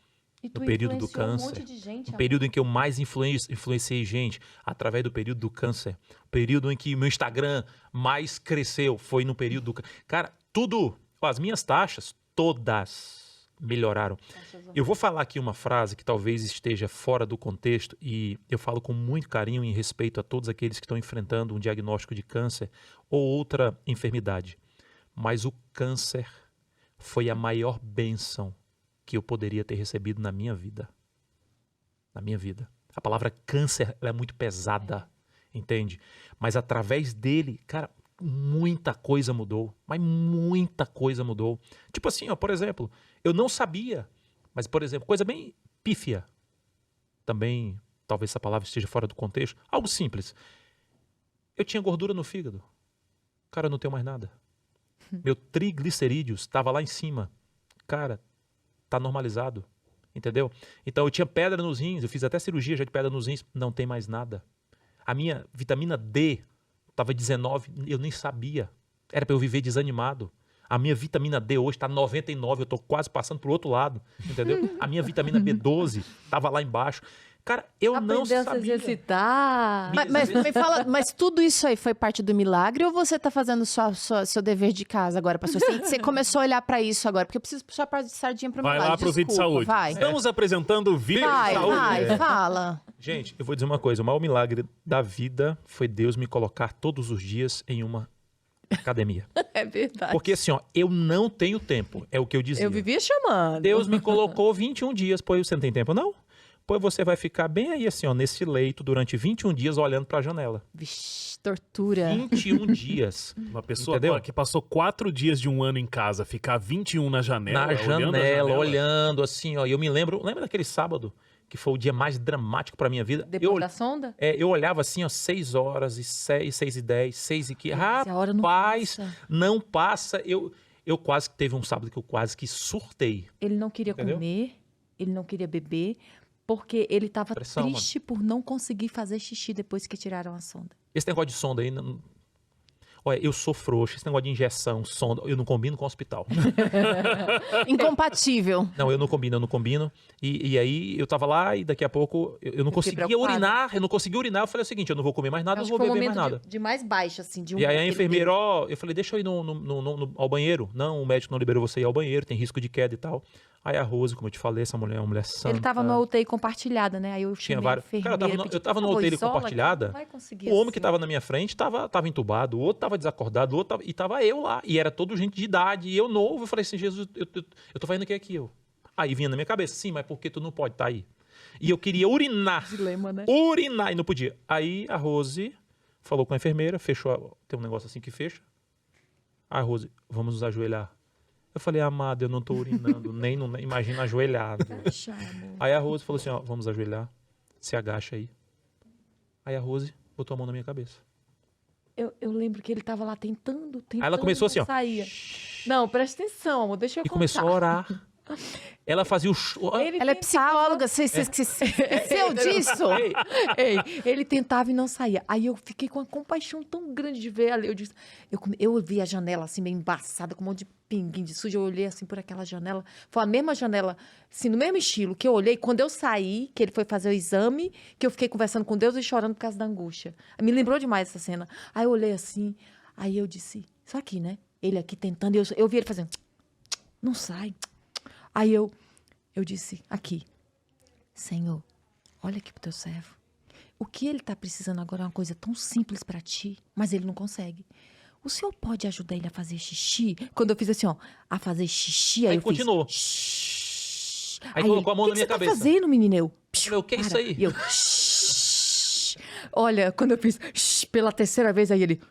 no período do câncer. Um monte de gente, O período em que eu mais influenciei gente, através do período do câncer. O período em que meu Instagram mais cresceu foi no período do câncer. Cara, tudo, as minhas taxas, todas melhoraram. Eu vou falar aqui uma frase que talvez esteja fora do contexto e eu falo com muito carinho em respeito a todos aqueles que estão enfrentando um diagnóstico de câncer ou outra enfermidade. Mas o câncer foi a maior bênção que eu poderia ter recebido na minha vida. Na minha vida. A palavra câncer ela é muito pesada, entende? Mas através dele, cara, muita coisa mudou. Mas muita coisa mudou. Tipo assim, ó, por exemplo, eu não sabia, mas, por exemplo, coisa bem pífia. Também, talvez essa palavra esteja fora do contexto. Algo simples. Eu tinha gordura no fígado. Cara, eu não tenho mais nada. Meu triglicerídeos estava lá em cima. Cara, tá normalizado. Entendeu? Então, eu tinha pedra nos rins. Eu fiz até cirurgia já de pedra nos rins. Não tem mais nada. A minha vitamina D estava 19. Eu nem sabia. Era para eu viver desanimado. A minha vitamina D hoje está 99, eu estou quase passando para o outro lado, entendeu? A minha vitamina B12 estava lá embaixo. Cara, eu não sabia. Aprendeu a se exercitar. Mas me fala, mas tudo isso aí foi parte do milagre ou você tá fazendo seu dever de casa agora, pastor? Você começou a olhar pra isso agora, porque eu preciso puxar a sardinha pro meu Vai lado. lá pro vídeo de saúde. Vai, Estamos apresentando o vídeo de vai, saúde. fala. Gente, eu vou dizer uma coisa, o maior milagre da vida foi Deus me colocar todos os dias em uma academia. É verdade. Porque assim, ó, eu não tenho tempo, é o que eu dizia. Eu vivia chamando. Deus me colocou 21 dias, pois você não tem tempo não? Pois você vai ficar bem aí assim, ó, nesse leito durante 21 dias olhando pra janela. Vixe, tortura. 21 dias. Uma pessoa Entendeu? que passou 4 dias de um ano em casa, ficar 21 na janela. Na janela, olhando assim, ó. E eu me lembro, lembra daquele sábado que foi o dia mais dramático pra minha vida? Depois da sonda? Eu olhava assim, ó, 6 horas e 6:10, 6:15. A hora não Rapaz, passa. não passa. Eu quase que teve um sábado que eu quase que surtei. Ele não queria Entendeu? comer, ele não queria beber, porque ele estava Pressão, triste por não conseguir fazer xixi depois que tiraram a sonda. Esse negócio de sonda aí, olha, eu sou frouxo. Esse negócio de injeção, sonda, eu não combino com o hospital. Incompatível. Não, eu não combino. E aí eu tava lá e daqui a pouco eu não fiquei conseguia preocupada. urinar. Eu não conseguia urinar. Eu falei o seguinte, eu não vou comer mais nada, eu Acho não que vou foi um beber mais momento nada. de mais baixo, assim, de um E aí a que ele enfermeira, teve. ó, eu falei, deixa eu ir ao banheiro. Não, o médico não liberou você ir ao banheiro, tem risco de queda e tal. Aí a Rose, como eu te falei, essa mulher é uma mulher santa. Ele tava numa UTI compartilhada, né? Aí eu Tinha chamei vários. a enfermeira, Cara, pedi, eu tava por numa favor, UTI isola, que compartilhada. não vai conseguir O homem assim. que tava na minha frente tava entubado, o outro tava desacordado, o outro e tava eu lá. E era todo gente de idade, e eu novo. Eu falei assim, Jesus, eu tô fazendo o que aqui? Aí vinha na minha cabeça, sim, mas por que tu não pode estar aí? E eu queria urinar. Dilema, né? Urinar, e não podia. Aí a Rose falou com a enfermeira, fechou, tem um negócio assim que fecha. A Rose, vamos nos ajoelhar. Eu falei, amado, eu não tô urinando, nem imagina ajoelhado. Fecha, amor. Aí a Rose falou assim, ó, vamos ajoelhar, se agacha aí. Aí a Rose botou a mão na minha cabeça. Eu lembro que ele tava lá tentando. Aí ela começou assim, não ó. saía. Não, presta atenção, amor, deixa eu E contar. começou a orar. Ela fazia o... Ele Ela é tentava- psicóloga, você esqueceu disso? Ei, Ei, ele tentava e não saía. Aí eu fiquei com uma compaixão tão grande de ver ali. Eu vi a janela assim, meio embaçada, com um monte de pinguim de sujo. Eu olhei assim por aquela janela. Foi a mesma janela, assim, no mesmo estilo que eu olhei. Quando eu saí, que ele foi fazer o exame, que eu fiquei conversando com Deus e chorando por causa da angústia. Me lembrou demais essa cena. Aí eu olhei assim, aí eu disse, isso aqui, né? Ele aqui tentando, e eu vi ele fazendo, não sai. Aí eu disse, aqui, Senhor, olha aqui pro teu servo. O que ele tá precisando agora é uma coisa tão simples para ti, mas ele não consegue. O senhor pode ajudar ele a fazer xixi? Quando eu fiz assim, ó, a fazer xixi, aí Aí eu continuou. fiz... Aí colocou a mão na minha O que cabeça. você tá fazendo, menino? Eu, falei, o que é isso para. aí? E eu, olha, quando eu fiz pela terceira vez, aí ele...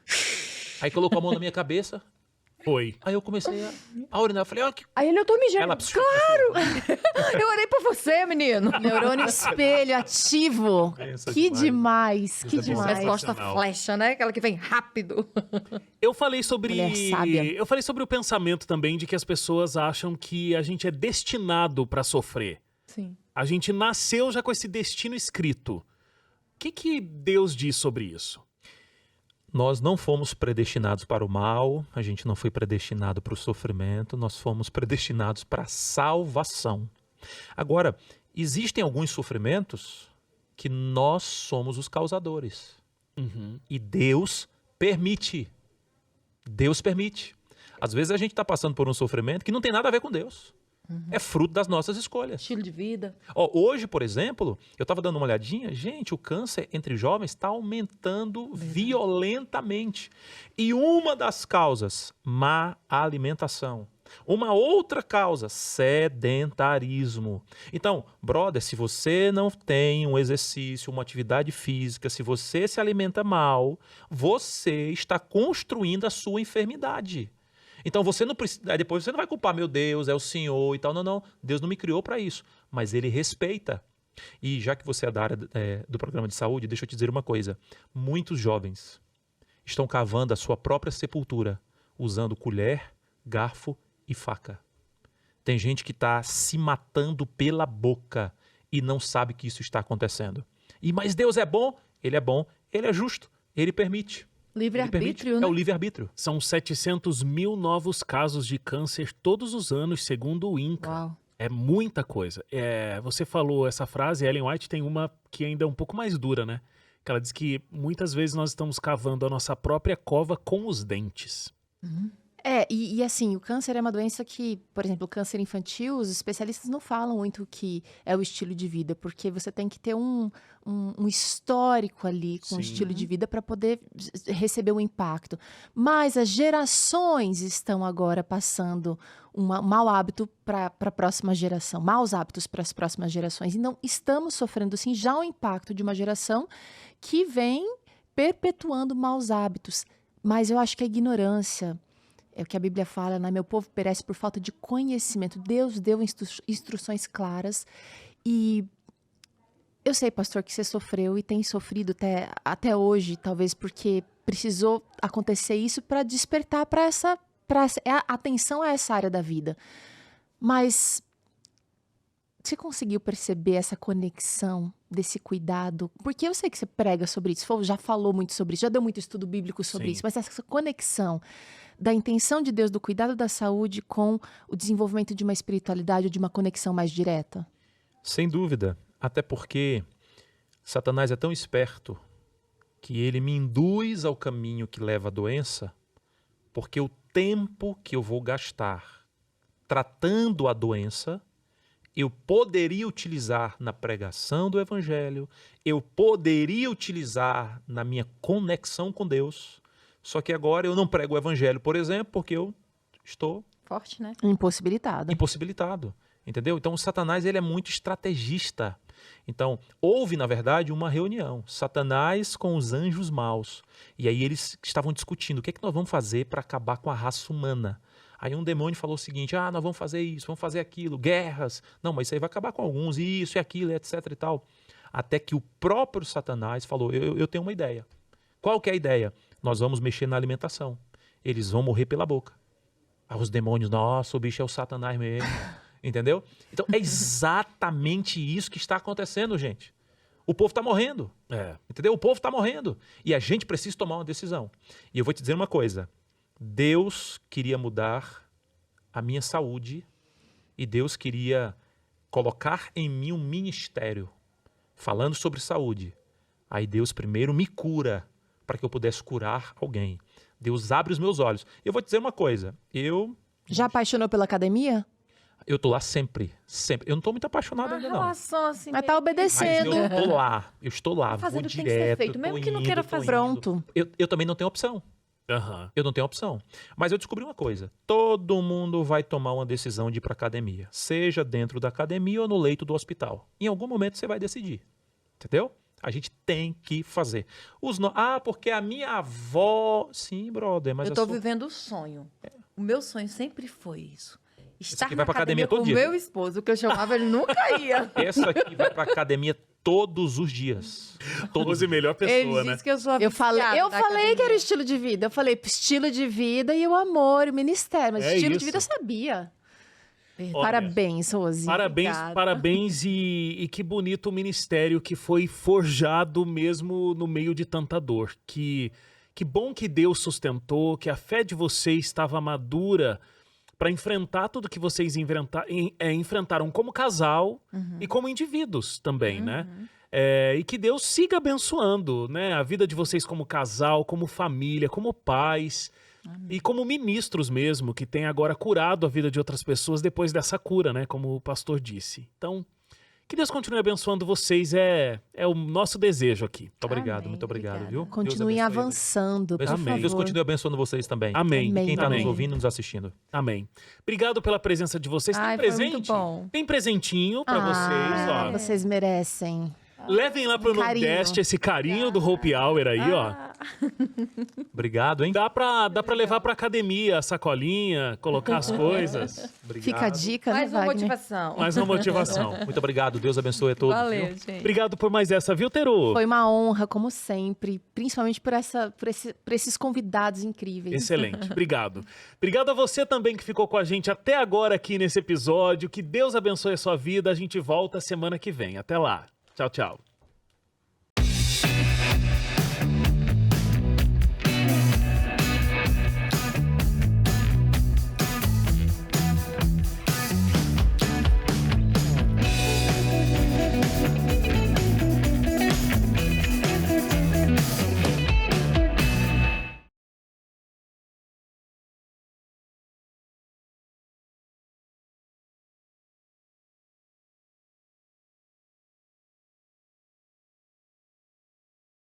Aí colocou a mão na minha cabeça. Foi. Aí eu comecei a urinar. Eu falei, olha que... Aí ele, eu tô mijando. Ela... Eu orei pra você, menino. Neurônio espelho ativo. Pensa Que demais. demais, que Isso é bom. demais. Resposta Sensacional. flecha, né? Aquela que vem rápido. Eu falei sobre. Mulher sábia. Eu falei sobre o pensamento também de que as pessoas acham que a gente é destinado pra sofrer. Sim. A gente nasceu já com esse destino escrito. O que Deus diz sobre isso? Nós não fomos predestinados para o mal, a gente não foi predestinado para o sofrimento, nós fomos predestinados para a salvação. Agora, existem alguns sofrimentos que nós somos os causadores. E Deus permite. Deus permite. Às vezes a gente está passando por um sofrimento que não tem nada a ver com Deus. É fruto das nossas escolhas. Estilo de vida. Ó, hoje, por exemplo, eu estava dando uma olhadinha, gente, o câncer entre jovens está aumentando violentamente. E uma das causas, má alimentação. Uma outra causa, sedentarismo. Então, brother, se você não tem um exercício, uma atividade física, se você se alimenta mal, você está construindo a sua enfermidade. Então você não precisa, depois você não vai culpar, meu Deus, é o Senhor e tal. Não, não. Deus não me criou para isso. Mas Ele respeita. E já que você é da área do programa de saúde, deixa eu te dizer uma coisa. Muitos jovens estão cavando a sua própria sepultura usando colher, garfo e faca. Tem gente que está se matando pela boca e não sabe que isso está acontecendo. Mas Deus é bom, Ele é justo, Ele permite. Livre-arbítrio, É né? o livre-arbítrio. São 700 mil novos casos de câncer todos os anos, segundo o INCA. Uau. É muita coisa. Você falou essa frase, Ellen White tem uma que ainda é um pouco mais dura, né? Que ela diz que muitas vezes nós estamos cavando a nossa própria cova com os dentes. E assim, o câncer é uma doença que, por exemplo, o câncer infantil, os especialistas não falam muito que é o estilo de vida, porque você tem que ter um histórico ali com o Sim. estilo de vida para poder receber o impacto. Mas as gerações estão agora passando um mau hábito para a próxima geração, maus hábitos para as próximas gerações. Então, estamos sofrendo, sim, já o impacto de uma geração que vem perpetuando maus hábitos. Mas eu acho que a ignorância... É o que a Bíblia fala, né? Meu povo perece por falta de conhecimento. Deus deu instruções claras. E eu sei, pastor, que você sofreu e tem sofrido até hoje, talvez porque precisou acontecer isso para despertar para essa atenção a essa área da vida. Mas você conseguiu perceber essa conexão desse cuidado? Porque eu sei que você prega sobre isso, já falou muito sobre isso, já deu muito estudo bíblico sobre Sim. isso, mas essa conexão da intenção de Deus, do cuidado da saúde com o desenvolvimento de uma espiritualidade ou de uma conexão mais direta? Sem dúvida. Até porque Satanás é tão esperto que ele me induz ao caminho que leva à doença, porque o tempo que eu vou gastar tratando a doença, eu poderia utilizar na pregação do Evangelho, eu poderia utilizar na minha conexão com Deus, só que agora eu não prego o Evangelho, por exemplo, porque eu estou Forte, né? Impossibilitada. impossibilitado, entendeu? Então o Satanás ele é muito estrategista. Então houve, na verdade, uma reunião, Satanás com os anjos maus, e aí eles estavam discutindo o que é que nós vamos fazer para acabar com a raça humana. Aí um demônio falou o seguinte, nós vamos fazer isso, vamos fazer aquilo, guerras, não, mas isso aí vai acabar com alguns, isso e aquilo, etc e tal. Até que o próprio Satanás falou, eu tenho uma ideia. Qual que é a ideia? Nós vamos mexer na alimentação. Eles vão morrer pela boca. Aí os demônios, nossa, o bicho é o Satanás mesmo. Entendeu? Então é exatamente isso que está acontecendo, gente. O povo está morrendo. Entendeu? O povo está morrendo. E a gente precisa tomar uma decisão. E eu vou te dizer uma coisa. Deus queria mudar a minha saúde e Deus queria colocar em mim um ministério falando sobre saúde. Aí Deus primeiro me cura para que eu pudesse curar alguém. Deus abre os meus olhos. Eu vou te dizer uma coisa. Já apaixonou pela academia? Eu tô lá sempre. Eu não tô muito apaixonado ainda, não. Relação assim. Mas tá meio- Mas obedecendo. eu tô lá. Eu estou lá. Fazendo Vou o que tem que ser direto. feito, tô mesmo que não indo, queira tô fazer. indo. Pronto. Eu também não tenho opção. Aham. Eu não tenho opção. Mas eu descobri uma coisa. Todo mundo vai tomar uma decisão de ir para academia. Seja dentro da academia ou no leito do hospital. Em algum momento você vai decidir. Entendeu? A gente tem que fazer. Porque a minha avó... Sim, brother, mas Eu tô vivendo o sonho. O meu sonho sempre foi isso. Estar aqui na vai pra academia academia todo com o dia. meu esposo, o que eu chamava, ele nunca ia. Essa aqui vai pra academia todos os dias. Todos Rose, os melhor Ele pessoa, né? disse que eu sou a Eu falei viciada da que era academia. estilo de vida. Eu falei estilo de vida e o amor, o ministério. Mas É estilo isso. de vida eu sabia. Verdade. Parabéns, Rose. Parabéns, Obrigada. parabéns e que bonito o ministério que foi forjado mesmo no meio de tanta dor. Que bom que Deus sustentou, que a fé de vocês estava madura para enfrentar tudo que vocês enfrentaram como casal e como indivíduos também, né? E que Deus siga abençoando, né, a vida de vocês como casal, como família, como pais. E como ministros mesmo, que tem agora curado a vida de outras pessoas depois dessa cura, né? Como o pastor disse. Então, que Deus continue abençoando vocês, é o nosso desejo aqui. Muito obrigado, Amém, muito obrigado, obrigada. viu? Continuem Deus abençoe. avançando, por Abençoe. favor. Deus continue abençoando vocês também. Amém. Amém. Quem está nos Amém. ouvindo, nos assistindo. Amém. Obrigado pela presença de vocês. Tem Ai, foi presente? muito bom. Tem presentinho pra vocês, ó. Vocês merecem. Levem lá pro Carinho. Nordeste esse carinho do Hope Hour aí, ó. Obrigado, hein? Dá pra levar pra academia a sacolinha, colocar as coisas. Obrigado. Fica a dica, Mais né, uma Wagner? motivação. Mais uma motivação. Muito obrigado. Deus abençoe a todos. Valeu, viu? gente. Obrigado por mais essa, viu, Teru? Foi uma honra, como sempre. Principalmente por esses convidados incríveis. Excelente, obrigado. Obrigado a você também que ficou com a gente até agora aqui nesse episódio. Que Deus abençoe a sua vida. A gente volta semana que vem. Até lá. Tchau, tchau.